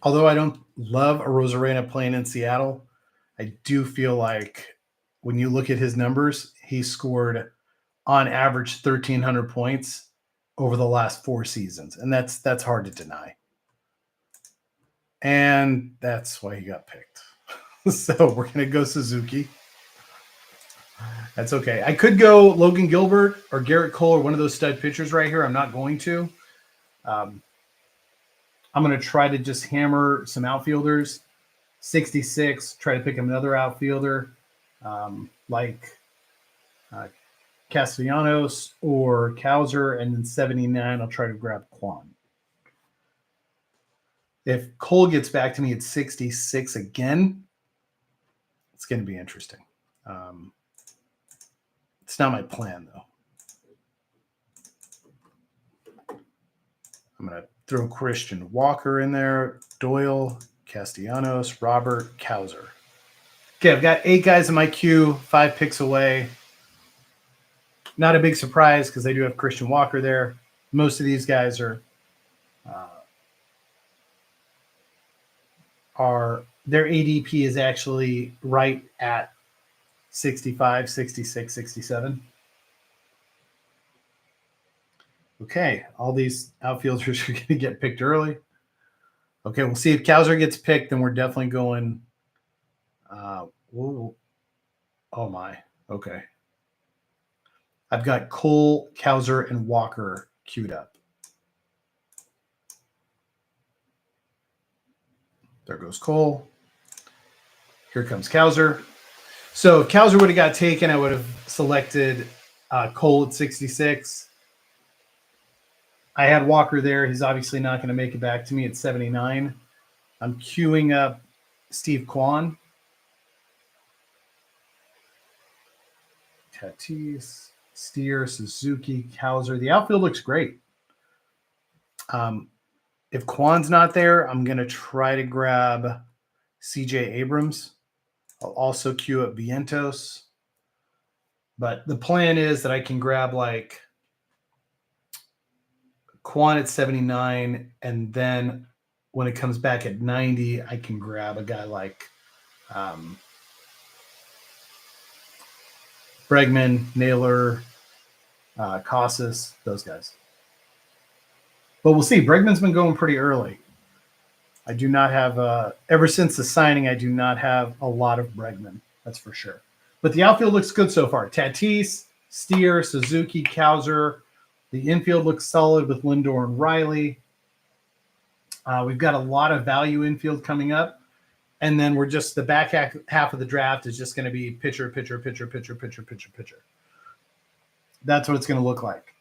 S1: Although I don't love a Rosarena playing in Seattle, I do feel like when you look at his numbers, he scored on average 1,300 points over the last 4 seasons, and that's hard to deny. And that's why he got picked. So we're going to go Suzuki. That's okay. I could go Logan Gilbert or Garrett Cole or one of those stud pitchers right here. I'm not going to. I'm going to try to just hammer some outfielders. 66, try to pick another outfielder like Castellanos or Cowser, and then 79, I'll try to grab Kwan. If Cole gets back to me at 66 again, it's going to be interesting. It's not my plan, though. I'm going to throw Christian Walker in there, Doyle, Castellanos, Robert, Cowser. Okay, I've got 8 guys in my queue, 5 picks away. Not a big surprise because I do have Christian Walker there. Most of these guys are their ADP is actually right at 65, 66, 67. Okay, all these outfielders are going to get picked early. Okay, we'll see if Cowser gets picked, then we're definitely going. Oh my. Okay. I've got Cole, Cowser, and Walker queued up. There goes Cole. Here comes Cowser. So if Cowser would have got taken, I would have selected Cole at 66. I had Walker there. He's obviously not going to make it back to me at 79. I'm queuing up Steve Kwan. Tatis, Steer, Suzuki, Cowser. The outfield looks great. If Kwan's not there, I'm going to try to grab CJ Abrams. I'll also queue up Vientos. But the plan is that I can grab like Kwan at 79, and then when it comes back at 90, I can grab a guy like Bregman, Naylor, Casas, those guys. But we'll see. Bregman's been going pretty early. I do not have, ever since the signing, I do not have a lot of Bregman. That's for sure. But the outfield looks good so far. Tatis, Steer, Suzuki, Cowser. The infield looks solid with Lindor and Riley. We've got a lot of value infield coming up. And then we're just, the back half of the draft is just going to be pitcher, pitcher, pitcher, pitcher, pitcher, pitcher, pitcher. That's what it's going to look like.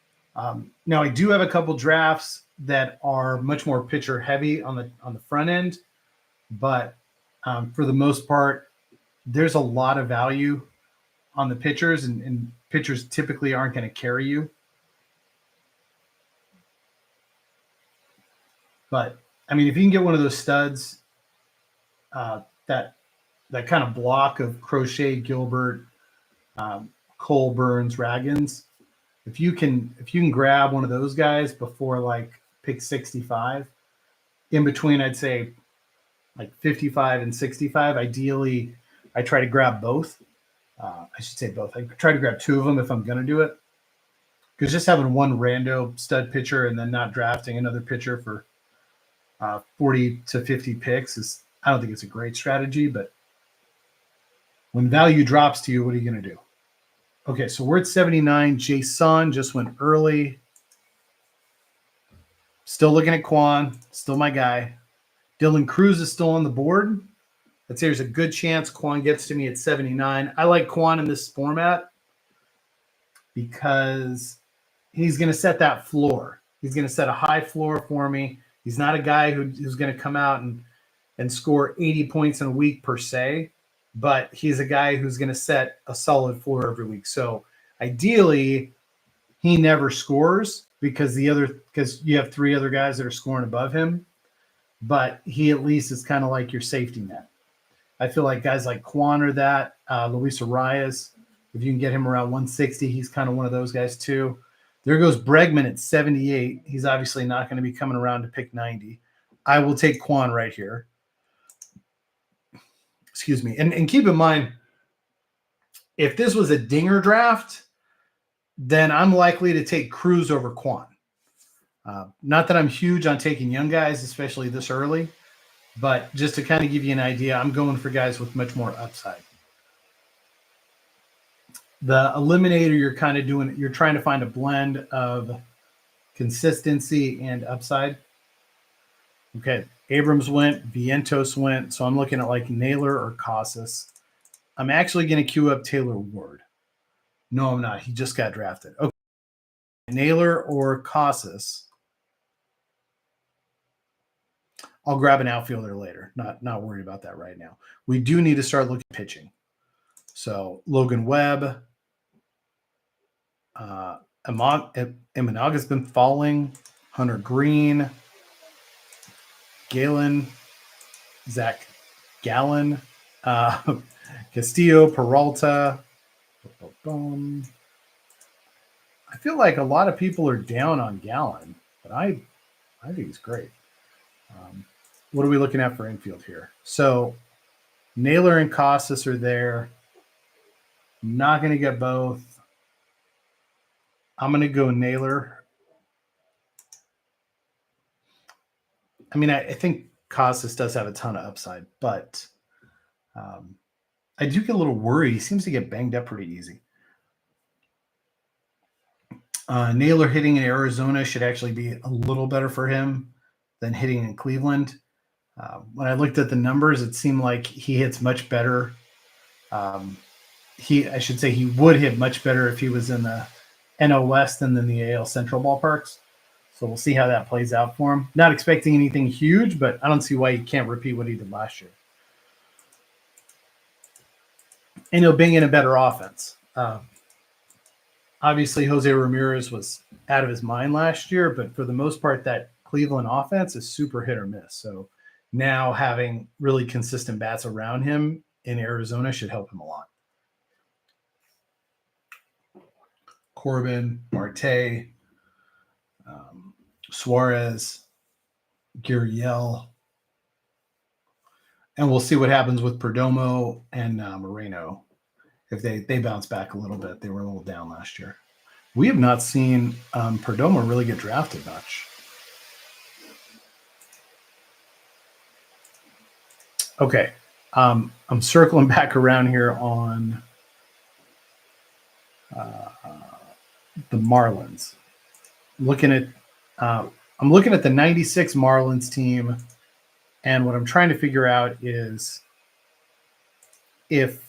S1: Now, I do have a couple drafts that are much more pitcher heavy on the front end. But for the most part, there's a lot of value on the pitchers, and pitchers typically aren't going to carry you. But I mean, if you can get one of those studs, that kind of block of Crochet, Gilbert, Cole, Burns, Raggins, if you can grab one of those guys before like pick 65, in between, I'd say like 55 and 65. Ideally, I try to grab both. I should say both. I try to grab two of them if I'm going to do it, because just having one rando stud pitcher and then not drafting another pitcher for 40 to 50 picks is, I don't think it's a great strategy. But when value drops to you, what are you going to do? Okay, so we're at 79. Jason just went early. Still looking at Kwan. Still my guy. Dylan Cruz is still on the board. I'd say there's a good chance Kwan gets to me at 79. I like Kwan in this format because he's going to set that floor. He's going to set a high floor for me. He's not a guy who's going to come out and score 80 points in a week per se, but he's a guy who's going to set a solid floor every week. So ideally, he never scores because you have three other guys that are scoring above him, but he at least is kind of like your safety net. I feel like guys like Kwan are that. Luis Arias, if you can get him around 160, he's kind of one of those guys too. There goes Bregman at 78. He's obviously not going to be coming around to pick 90. I will take Kwan right here. Excuse me. And keep in mind, if this was a dinger draft, then I'm likely to take Cruz over Kwan. Not that I'm huge on taking young guys, especially this early, but just to kind of give you an idea, I'm going for guys with much more upside. The Eliminator, you're trying to find a blend of consistency and upside. Okay, Abrams went, Vientos went, so I'm looking at like Naylor or Casas. I'm actually going to queue up Taylor Ward. No, I'm not. He just got drafted. Okay, Naylor or Casas. I'll grab an outfielder later. Not worried about that right now. We do need to start looking at pitching. So Logan Webb, Imanaga's been falling. Hunter Green, Galen, Zach Gallen, Castillo, Peralta. I feel like a lot of people are down on Gallen, but I think he's great. What are we looking at for infield here? So Naylor and Casas are there. Not going to get both. I'm going to go Naylor. I mean, I think Casas does have a ton of upside, but I do get a little worried. He seems to get banged up pretty easy. Naylor hitting in Arizona should actually be a little better for him than hitting in Cleveland. When I looked at the numbers, it seemed like he hits much better I should say he would hit much better if he was in the NL West than in the AL Central ballparks. So we'll see how that plays out for him. Not expecting anything huge, but I don't see why he can't repeat what he did last year. And he'll bring in a better offense. Obviously, Jose Ramirez was out of his mind last year, but for the most part, that Cleveland offense is super hit or miss. So now having really consistent bats around him in Arizona should help him a lot. Corbin, Marte, Suarez, Gurriel. And we'll see what happens with Perdomo and Moreno. If they bounce back a little bit. They were a little down last year. We have not seen Perdomo really get drafted much. Okay. I'm circling back around here on the Marlins. I'm looking at the 96 Marlins team, and what I'm trying to figure out is if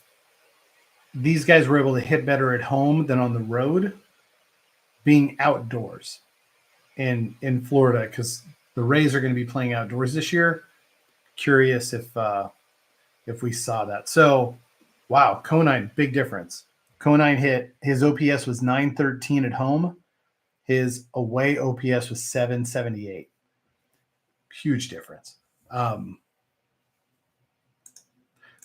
S1: these guys were able to hit better at home than on the road, being outdoors in Florida, because the Rays are going to be playing outdoors this year. Curious if we saw that. So, wow, Conine, big difference. Conine hit, his OPS was 913 at home. His away OPS was 778. Huge difference.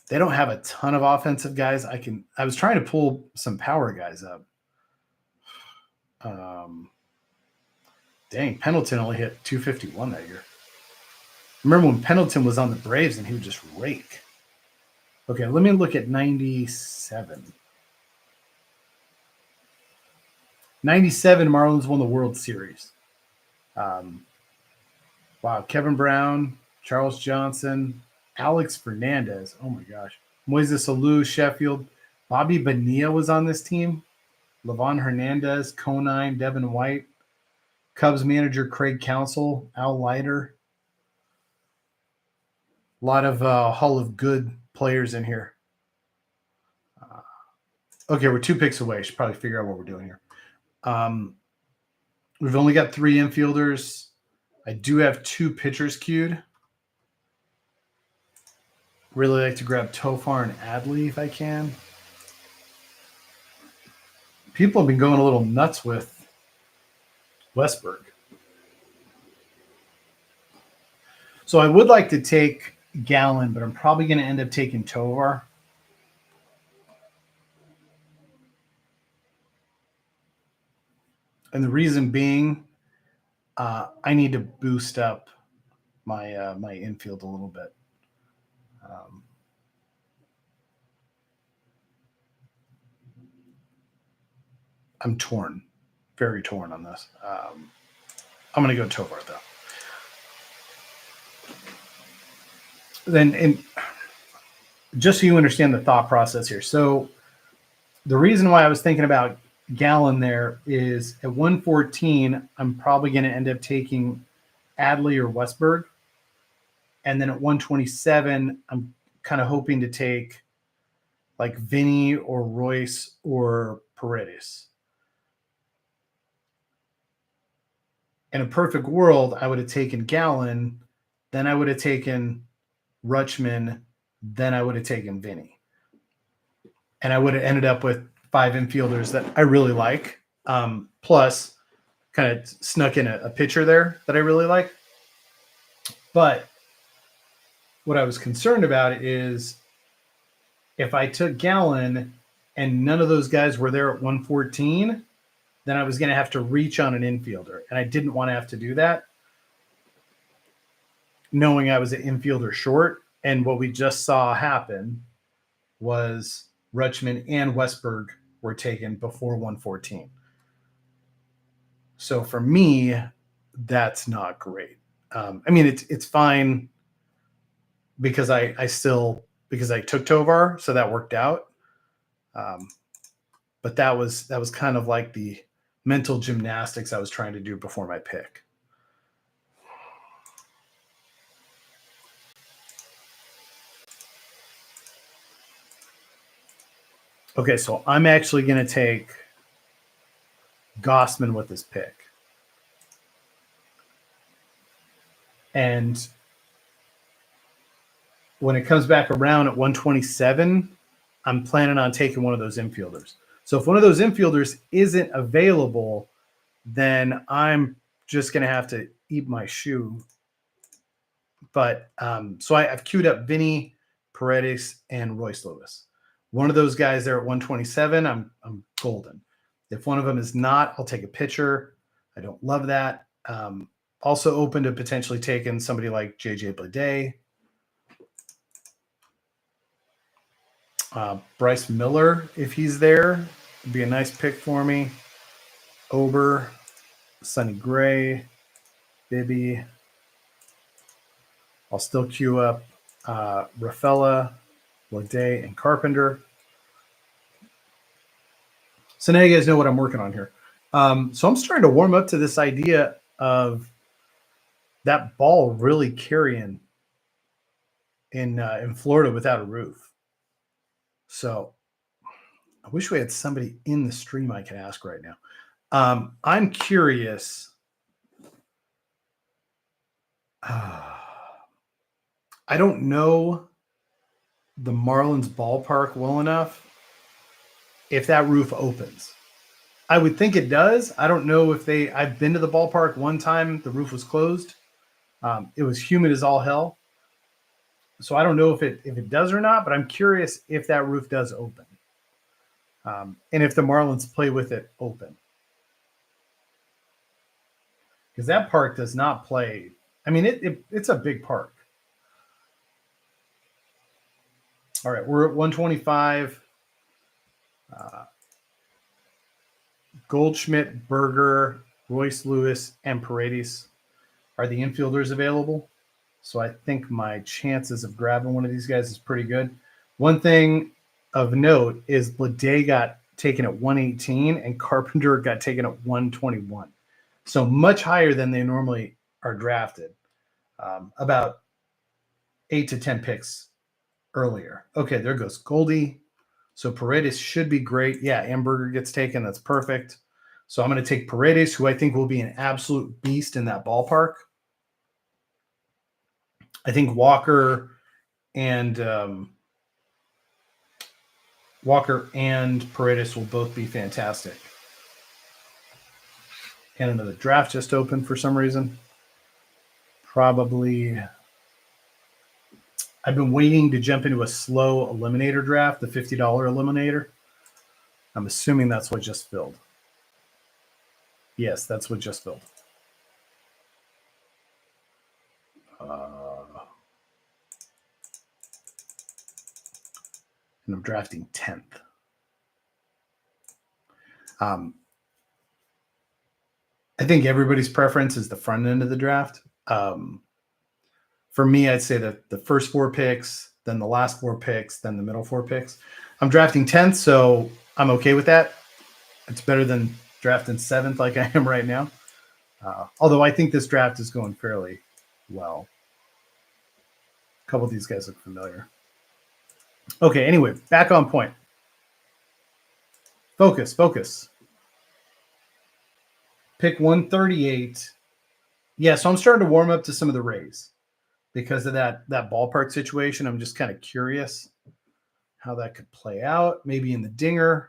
S1: They don't have a ton of offensive guys. I was trying to pull some power guys up. Dang, Pendleton only hit 251 that year. Remember when Pendleton was on the Braves and he would just rake. Okay, let me look at 97. 97, Marlins won the World Series. Wow, Kevin Brown, Charles Johnson, Alex Fernandez. Oh my gosh. Moises Alou, Sheffield. Bobby Bonilla was on this team. Levon Hernandez, Conine, Devin White. Cubs manager Craig Counsell, Al Leiter. A lot of Hall of Good players in here. Okay, we're 2 picks away. Should probably figure out what we're doing here. We've only got 3 infielders. I do have 2 pitchers queued. Really like to grab Tofar and Adley if I can. People have been going a little nuts with Westberg. So I would like to take Gallen, but I'm probably going to end up taking Tovar. And the reason being, I need to boost up my my infield a little bit. I'm torn, very torn on this. I'm going to go Tovar though. Then, and just so you understand the thought process here. So the reason why I was thinking about Gallen there is at 114, I'm probably going to end up taking Adley or Westberg. And then at 127, I'm kind of hoping to take like Vinny or Royce or Paredes. In a perfect world, I would have taken Gallen, then I would have taken Rutschman, then I would have taken Vinny. And I would have ended up with 5 infielders that I really like. Plus, kind of snuck in a pitcher there that I really like. But what I was concerned about is if I took Gallen and none of those guys were there at 114, then I was going to have to reach on an infielder. And I didn't want to have to do that, knowing I was an infielder short. And what we just saw happen was Rutschman and Westberg were taken before 114. So for me, that's not great. I mean, it's fine because I took Tovar, so that worked out. But that was kind of like the mental gymnastics I was trying to do before my pick. Okay, so I'm actually going to take Gossman with this pick. And when it comes back around at 127, I'm planning on taking one of those infielders. So if one of those infielders isn't available, then I'm just going to have to eat my shoe. But so I've queued up Vinny, Paredes, and Royce Lewis. One of those guys there at 127, I'm golden. If one of them is not, I'll take a pitcher. I don't love that. Also open to potentially taking somebody like JJ Bleday. Bryce Miller, if he's there, would be a nice pick for me. Ober, Sonny Gray, Bibby. I'll still queue up Rafaela, Bleday, and Carpenter. So now you guys know what I'm working on here. So I'm starting to warm up to this idea of that ball really carrying in Florida without a roof. So I wish we had somebody in the stream I could ask right now. I'm curious. I don't know the Marlins ballpark well enough if that roof opens. I would think it does. I don't know if I've been to the ballpark one time. The roof was closed. It was humid as all hell. So I don't know if it does or not, but I'm curious if that roof does open. And if the Marlins play with it open. Because that park does not play. I mean, it's a big park. All right, we're at 125. Goldschmidt, Berger, Royce Lewis, and Paredes are the infielders available. So I think my chances of grabbing one of these guys is pretty good. One thing of note is Bleday got taken at 118 and Carpenter got taken at 121. So much higher than they normally are drafted. About 8 to 10 picks earlier. Okay, there goes Goldie. So Paredes should be great. Yeah, Amberger gets taken. That's perfect. So I'm going to take Paredes, who I think will be an absolute beast in that ballpark. I think Walker and Paredes will both be fantastic. And another draft just opened for some reason. Probably. I've been waiting to jump into a slow Eliminator draft, the $50 Eliminator. I'm assuming that's what just filled. Yes, that's what just filled. And I'm drafting 10th. I think everybody's preference is the front end of the draft. For me, I'd say that the first 4 picks, then the last 4 picks, then the middle 4 picks. I'm drafting 10th, so I'm okay with that. It's better than drafting 7th like I am right now. Although I think this draft is going fairly well. A couple of these guys look familiar. Okay, anyway, back on point. Focus. Pick 138. Yeah, so I'm starting to warm up to some of the Rays because of that ballpark situation. I'm just kind of curious how that could play out. Maybe in the dinger.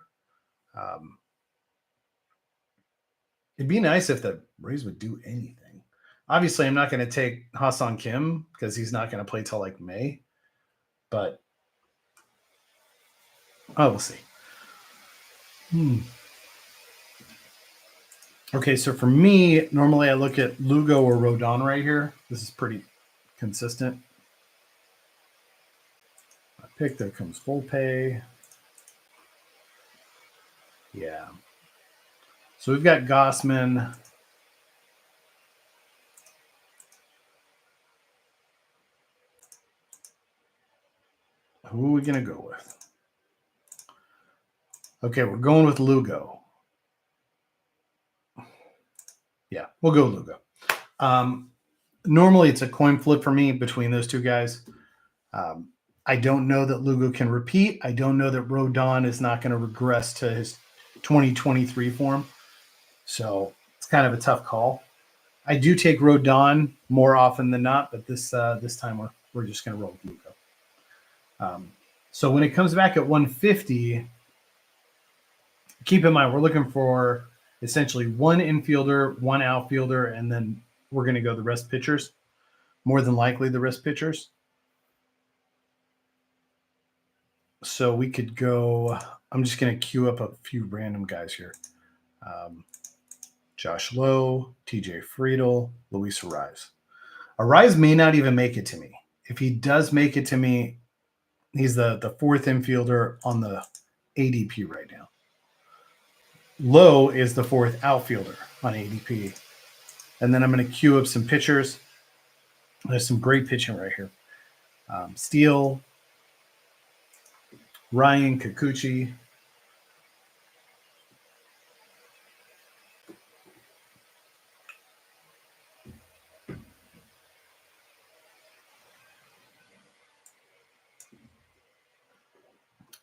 S1: It'd be nice if the Rays would do anything. Obviously, I'm not going to take Ha-Seong Kim because he's not going to play till like May. But we'll see. Okay, so for me, normally I look at Lugo or Rodon right here. This is pretty consistent. I pick, there comes Volpe. Yeah. So we've got Gossman. Who are we going to go with? Okay, we're going with Lugo. Yeah, we'll go Lugo. Normally it's a coin flip for me between those two guys. I don't know that Lugo can repeat. I don't know that Rodon is not going to regress to his 2023 form. So it's kind of a tough call. I do take Rodon more often than not, but this time we're just going to roll with Lugo. So when it comes back at 150, keep in mind we're looking for essentially one infielder, one outfielder, and then we're going to go the rest pitchers. More than likely the rest pitchers. So we could go. I'm just going to queue up a few random guys here. Josh Lowe, TJ Friedel, Luis Arraez. Arraez may not even make it to me. If he does make it to me, he's the fourth infielder on the ADP right now. Lowe is the fourth outfielder on ADP. And then I'm going to queue up some pitchers. There's some great pitching right here. Steele, Ryan, Kikuchi.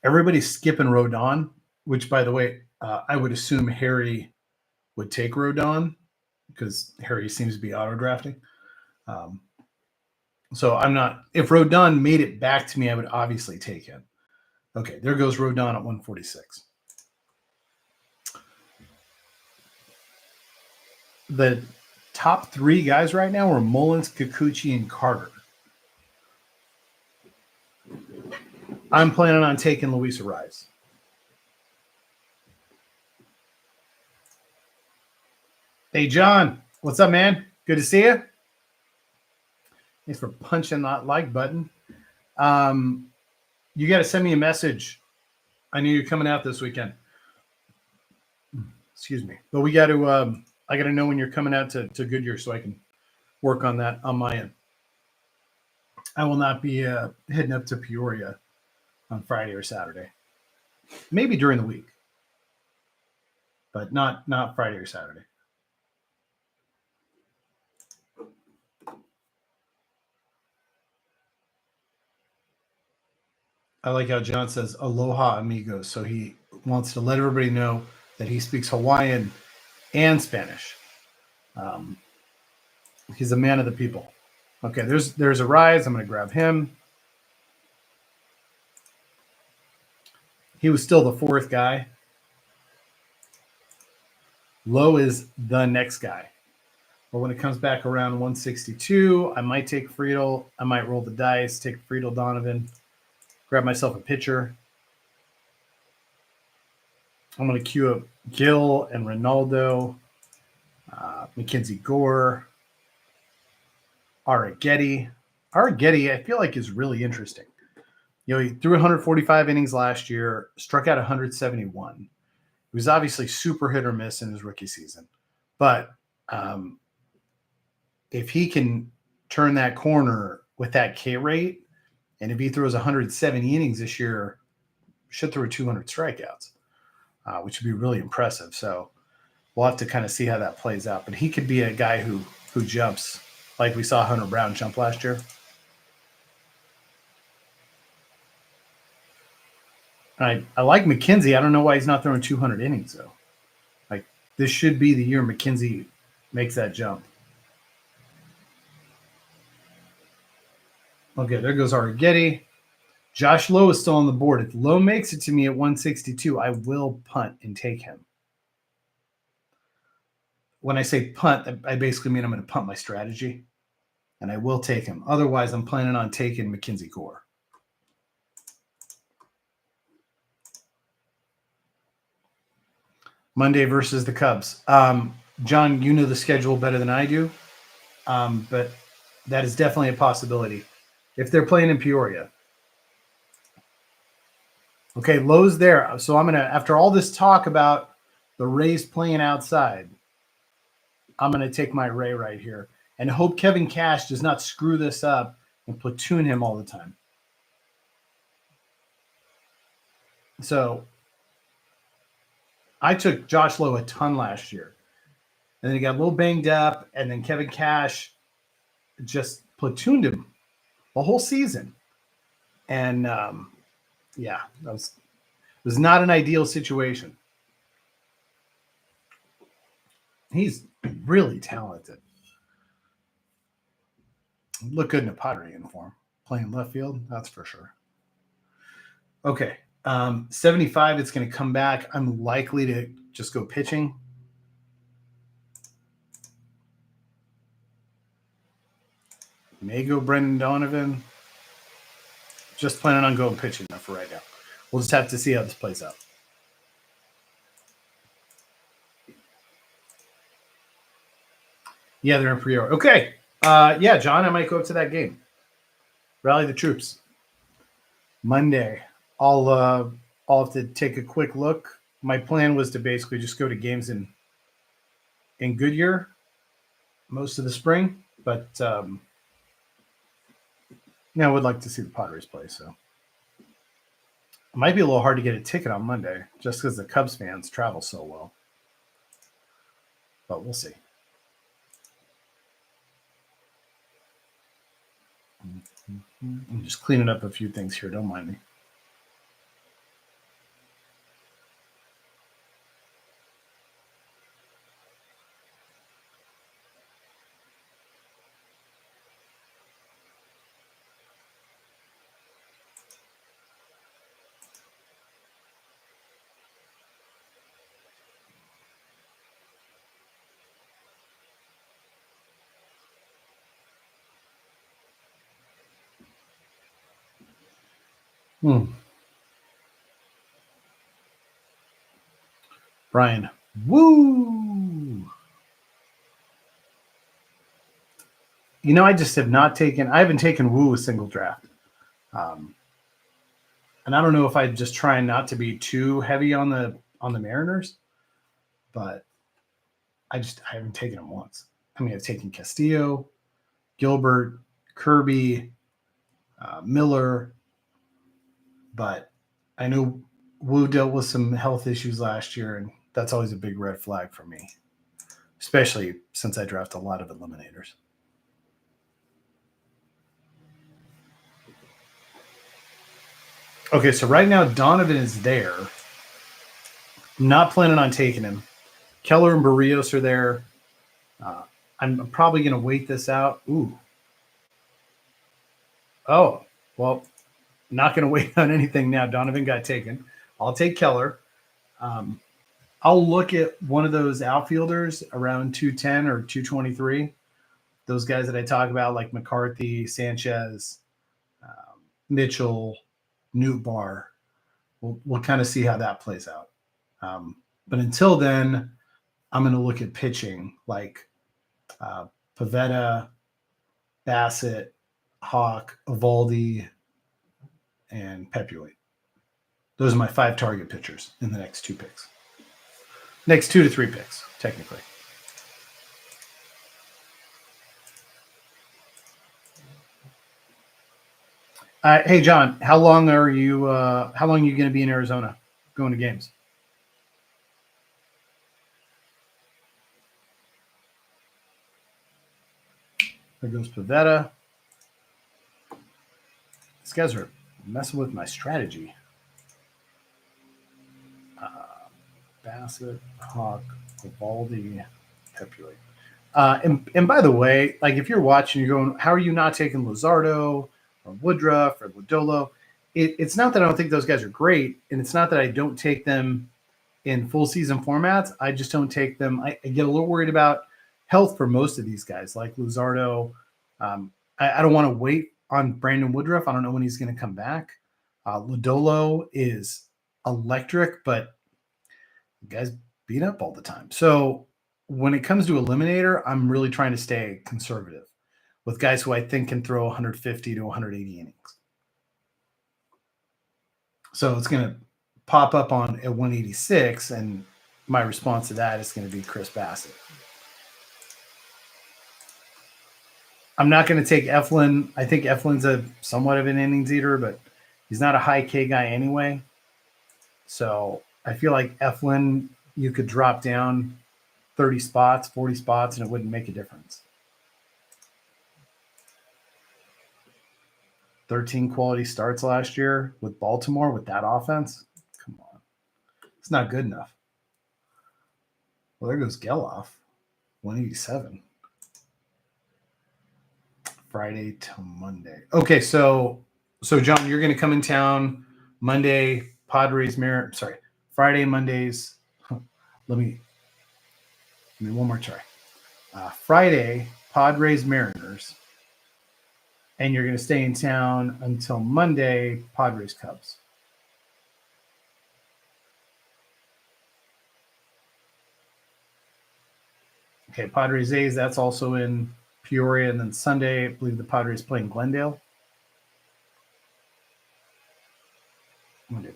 S1: Everybody's skipping Rodon, which, by the way, I would assume Harry would take Rodon because Harry seems to be auto drafting. So I'm not. If Rodon made it back to me, I would obviously take him. Okay, there goes Rodon at 146. The top three guys right now are Mullins, Kikuchi, and Carter. I'm planning on taking Luis Arraez. Hey, John. What's up, man? Good to see you. Thanks for punching that like button. You got to send me a message. I know you're coming out this weekend. Excuse me. But we got to, I got to know when you're coming out to Goodyear so I can work on that on my end. I will not be heading up to Peoria on Friday or Saturday. Maybe during the week, but not Friday or Saturday. I like how John says aloha amigos. So he wants to let everybody know that he speaks Hawaiian and Spanish. He's a man of the people. Okay, there's Arraez. I'm going to grab him. He was still the fourth guy. Lowe is the next guy. But when it comes back around 162, I might take Friedel. I might roll the dice, take Friedel Donovan, grab myself a pitcher. I'm going to queue up Gil and Ronaldo, Mackenzie Gore, Arrighetti. Arrighetti, I feel like, is really interesting. You know, he threw 145 innings last year, struck out 171. He was obviously super hit or miss in his rookie season. But if he can turn that corner with that K rate, and if he throws 170 innings this year, should throw 200 strikeouts, which would be really impressive. So we'll have to kind of see how that plays out. But he could be a guy who jumps like we saw Hunter Brown jump last year. I like McKenzie. I don't know why he's not throwing 200 innings, though. Like, this should be the year McKenzie makes that jump. Okay, there goes Arrighetti. Josh Lowe is still on the board. If Lowe makes it to me at 162, I will punt and take him. When I say punt, I basically mean I'm going to punt my strategy, and I will take him. Otherwise, I'm planning on taking Mackenzie Gore. Monday versus the Cubs. John, you know the schedule better than I do, but that is definitely a possibility if they're playing in Peoria. Okay, Lowe's there. So I'm going to, after all this talk about the Rays playing outside, I'm going to take my Ray right here and hope Kevin Cash does not screw this up and platoon him all the time. So I took Josh Lowe a ton last year. And then he got a little banged up, and then Kevin Cash just platooned him the whole season. And yeah, that was not an ideal situation. He's really talented. Look good in a Padre uniform. Playing left field, that's for sure. Okay. 75, it's going to come back. I'm likely to just go pitching. May go Brendan Donovan. Just planning on going pitching though for right now. We'll just have to see how this plays out. Yeah, they're in pre-order. Okay. Yeah, John, I might go up to that game. Rally the troops. Monday. I'll have to take a quick look. My plan was to basically just go to games in Goodyear most of the spring, but I would like to see the Padres play. So it might be a little hard to get a ticket on Monday just because the Cubs fans travel so well. But we'll see. I'm just cleaning up a few things here. Don't mind me. Brian, woo! I just have not taken. I haven't taken woo a single draft, and I don't know if I'm just trying not to be too heavy on the Mariners, but I haven't taken them once. I mean, I've taken Castillo, Gilbert, Kirby, Miller, but I know Wu dealt with some health issues last year, and that's always a big red flag for me, especially since I draft a lot of eliminators. Okay, so right now Donovan is there. I'm not planning on taking him. Keller and Barrios are there. I'm probably going to wait this out. Ooh. Oh, well, not going to wait on anything now. Donovan got taken. I'll take Keller. I'll look at one of those outfielders around 210 or 223. Those guys that I talk about, like McCarthy, Sanchez, Mitchell, Newtbar. We'll kind of see how that plays out. But until then, I'm going to look at pitching like Pavetta, Bassett, Hawk, Evaldi, and Pepuate. Those are my 5 target pitchers in the next 2 picks. Next 2 to 3 picks, technically. Hey, John, how long are you going to be in Arizona going to games? There goes Pavetta. These guys are messing with my strategy. Bassett, Hawk, Evaldi, Pepuate. And by the way, like if you're watching, you're going, how are you not taking Luzardo or Woodruff or Lodolo? It's not that I don't think those guys are great, and it's not that I don't take them in full season formats. I just don't take them. I get a little worried about health for most of these guys, like Luzardo. I don't want to wait on Brandon Woodruff. I don't know when he's going to come back. Lodolo is electric, but the guy's beat up all the time. So when it comes to Eliminator, I'm really trying to stay conservative with guys who I think can throw 150 to 180 innings. So it's going to pop up on at 186, and my response to that is going to be Chris Bassett. I'm not going to take Eflin. I think Eflin's a somewhat of an innings eater, but he's not a high K guy anyway. So I feel like Eflin, you could drop down 30 spots, 40 spots, and it wouldn't make a difference. 13 quality starts last year with Baltimore with that offense. Come on. It's not good enough. Well, there goes Geloff. 187. Friday till Monday. Okay, so John, you're going to come in town Monday, Padres, sorry, Friday, Mondays. Let me one more try. Friday, Padres, Mariners, and you're going to stay in town until Monday, Padres, Cubs. Okay, Padres, A's. That's also in Peoria, and then Sunday, I believe the Padres playing Glendale. Monday,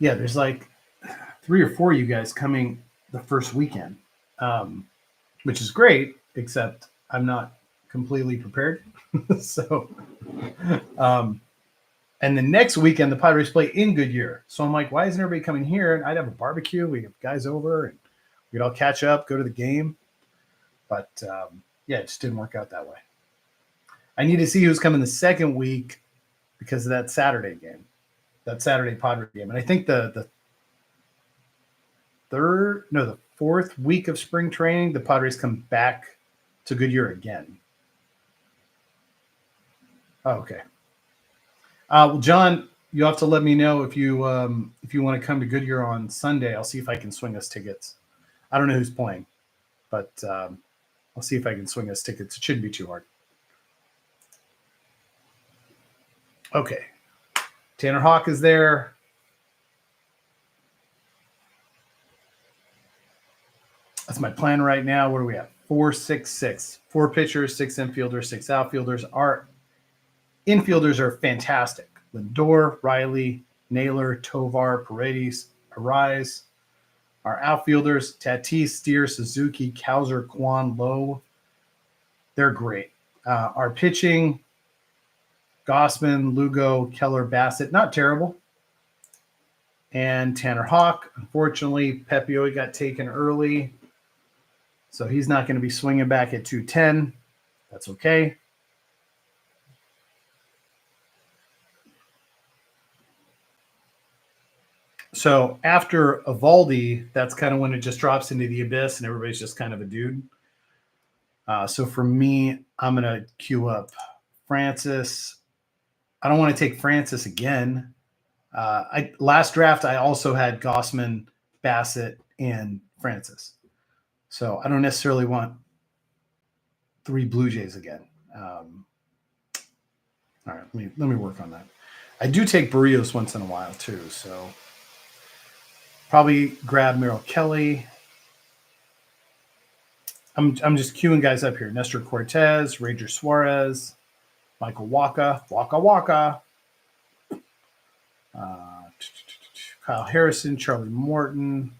S1: yeah, there's like 3 or 4 of you guys coming the first weekend, which is great, except I'm not completely prepared. So, and the next weekend, the Padres play in Goodyear. So I'm like, why isn't everybody coming here? And I'd have a barbecue. We have guys over, and we'd all catch up, go to the game. But, yeah, it just didn't work out that way. I need to see who's coming the second week because of that Saturday game, that Saturday Padres game. And I think the fourth week of spring training, the Padres come back to Goodyear again. Oh, okay. Well, John, you have to let me know if you want to come to Goodyear on Sunday. I'll see if I can swing us tickets. I don't know who's playing, but I'll see if I can swing us tickets. It shouldn't be too hard. Okay. Tanner Hawk is there. That's my plan right now. What are we at? 4-6-6. 4 pitchers, 6 infielders, 6 outfielders. Our infielders are fantastic. Lindor, Riley, Naylor, Tovar, Paredes, Arise. Our outfielders, Tatis, Steer, Suzuki, Kowser, Kwan, Lowe. They're great. Our pitching, Gossman, Lugo, Keller, Bassett, not terrible. And Tanner Hawk, unfortunately, Pepiot got taken early, so he's not going to be swinging back at 210. That's okay. So after Evaldi, that's kind of when it just drops into the abyss and everybody's just kind of a dude. So for me, I'm going to queue up Francis. I don't want to take Francis again. Last draft, I also had Gossman, Bassett, and Francis. So I don't necessarily want 3 Blue Jays again. All right, let me work on that. I do take Barrios once in a while too, so probably grab Merrill Kelly. I'm just queuing guys up here. Nestor Cortez, Ranger Suarez, Michael Waka. Kyle Harrison, Charlie Morton,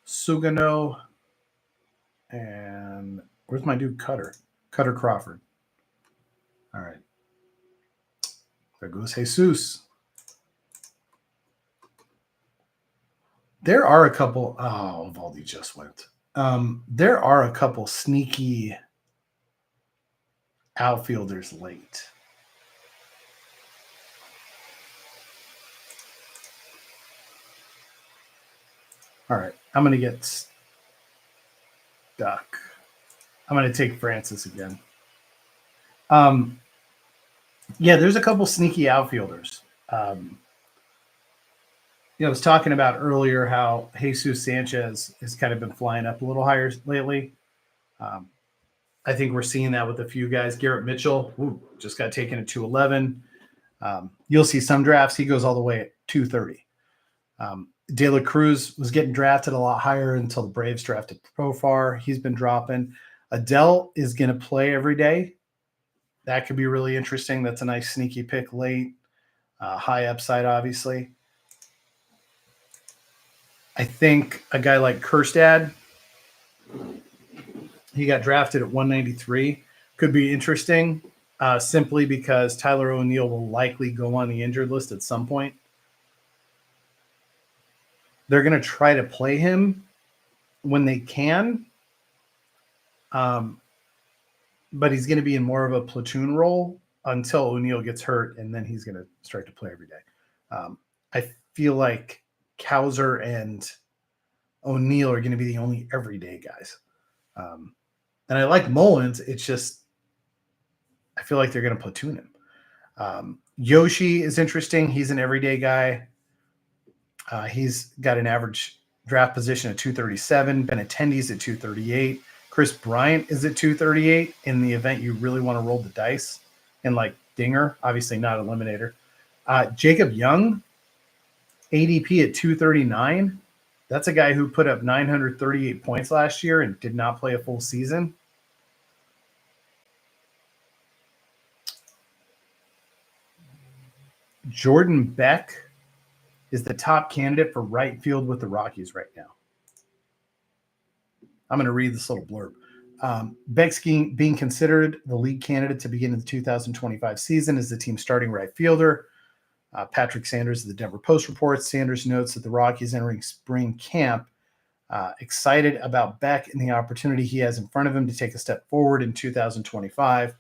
S1: Sugano, and where's my dude Cutter Crawford. All right. There goes Jesus. There are a couple. Oh, Valdi just went. There are a couple sneaky outfielders late. All right. I'm going to get stuck. I'm going to take Francis again. Yeah, there's a couple sneaky outfielders. I was talking about earlier how Jesus Sanchez has kind of been flying up a little higher lately. I think we're seeing that with a few guys. Garrett Mitchell just got taken at 211. You'll see some drafts. He goes all the way at 230. De La Cruz was getting drafted a lot higher until the Braves drafted Profar. He's been dropping. Adele is going to play every day. That could be really interesting. That's a nice sneaky pick late. High upside, obviously. I think a guy like Kjerstad, he got drafted at 193, could be interesting simply because Tyler O'Neill will likely go on the injured list at some point. They're going to try to play him when they can. But he's going to be in more of a platoon role until O'Neill gets hurt, and then he's going to start to play every day. I feel like Cowser and O'Neill are going to be the only everyday guys. And I like Mullins. It's just I feel like they're going to platoon him. Yoshi is interesting. He's an everyday guy. He's got an average draft position at 237. Benintendi's at 238. Chris Bryant is at 238 in the event you really want to roll the dice and like Dinger, obviously not Eliminator. Jacob Young, ADP at 239. That's a guy who put up 938 points last year and did not play a full season. Jordan Beck is the top candidate for right field with the Rockies right now. I'm going to read this little blurb. Beck's being considered the lead candidate to begin the 2025 season as the team's starting right fielder. Patrick Sanders of the Denver Post reports. Sanders notes that the Rockies entering spring camp excited about Beck and the opportunity he has in front of him to take a step forward in 2025.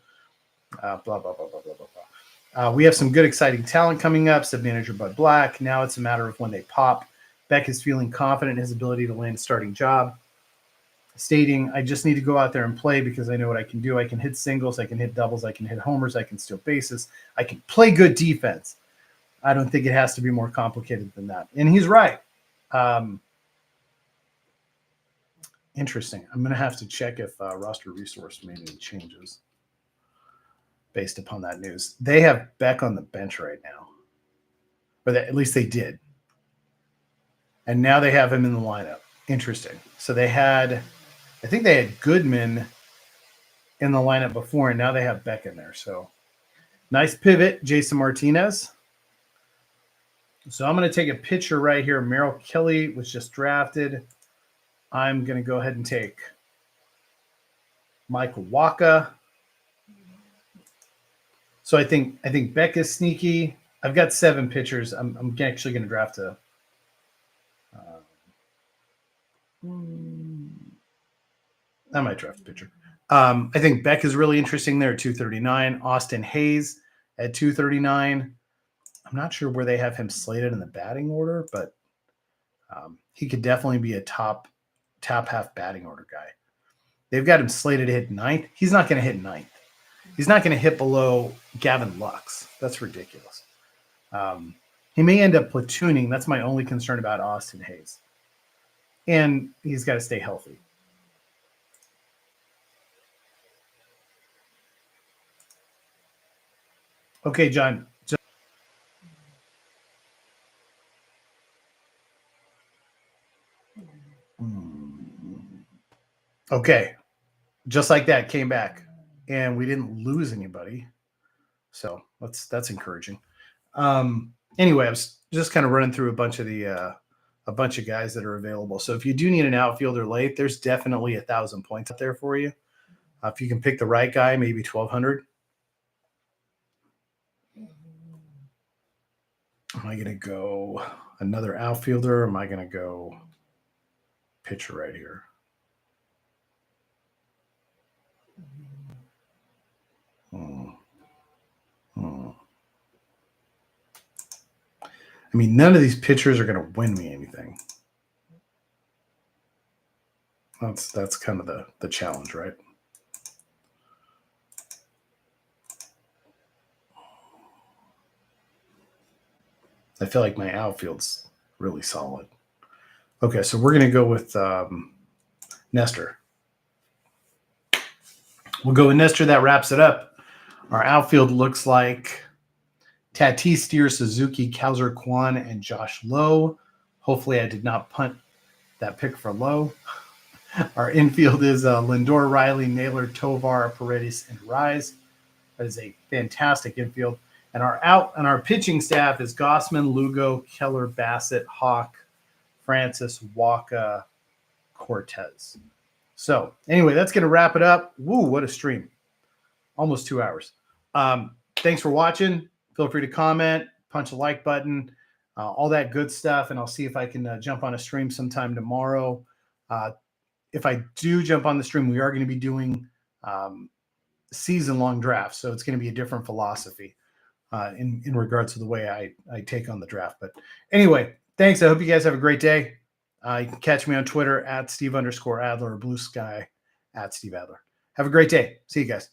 S1: Blah, blah, blah, blah, blah, blah, blah. We have some good, exciting talent coming up, said manager Bud Black. Now it's a matter of when they pop. Beck is feeling confident in his ability to land a starting job, stating, I just need to go out there and play because I know what I can do. I can hit singles, I can hit doubles, I can hit homers, I can steal bases, I can play good defense. I don't think it has to be more complicated than that. And he's right. Interesting. I'm going to have to check if Roster Resource made any changes based upon that news. They have Beck on the bench right now. Or at least they did. And now they have him in the lineup. Interesting. So they had, I think they had Goodman in the lineup before, and now they have Beck in there. So nice pivot, Jason Martinez. So I'm going to take a picture right here. Merrill Kelly was just drafted. I'm going to go ahead and take Michael Wacha. So I think Beck is sneaky. I've got 7 pitchers. I'm actually going to draft a. I might draft a pitcher. I think Beck is really interesting there at 239. Austin Hayes at 239. I'm not sure where they have him slated in the batting order, but he could definitely be a top half batting order guy. They've got him slated to hit 9th. He's not going to hit 9th. He's not going to hit below Gavin Lux. That's ridiculous. He may end up platooning. That's my only concern about Austin Hayes. And he's got to stay healthy. Okay, John. Okay. Just like that, came back. And we didn't lose anybody. So that's encouraging. Anyway, I was just kind of running through a bunch of guys that are available. So if you do need an outfielder late, there's definitely 1,000 points out there for you. If you can pick the right guy, maybe 1,200. Am I going to go another outfielder? Or am I going to go pitcher right here? I mean, none of these pitchers are going to win me anything. That's kind of the challenge, right? I feel like my outfield's really solid. Okay, so we're going to go with Nestor. We'll go with Nestor. That wraps it up. Our outfield looks like Tatis, Steer, Suzuki, Cowser, Kwan, and Josh Lowe. Hopefully I did not punt that pick for Lowe. Our infield is Lindor, Riley, Naylor, Tovar, Paredes, and Rise. That is a fantastic infield. And our pitching staff is Gossman, Lugo, Keller, Bassett, Hawk, Francis, Waka, Cortez. So anyway, that's going to wrap it up. Woo, what a stream. Almost 2 hours. Thanks for watching. Feel free to comment, punch the like button, all that good stuff. And I'll see if I can jump on a stream sometime tomorrow. if I do jump on the stream, we are going to be doing season-long drafts. So it's going to be a different philosophy in regards to the way I take on the draft. But anyway, thanks. I hope you guys have a great day. You can catch me on Twitter at Steve_Adler or Blue Sky at Steve Adler. Have a great day. See you guys.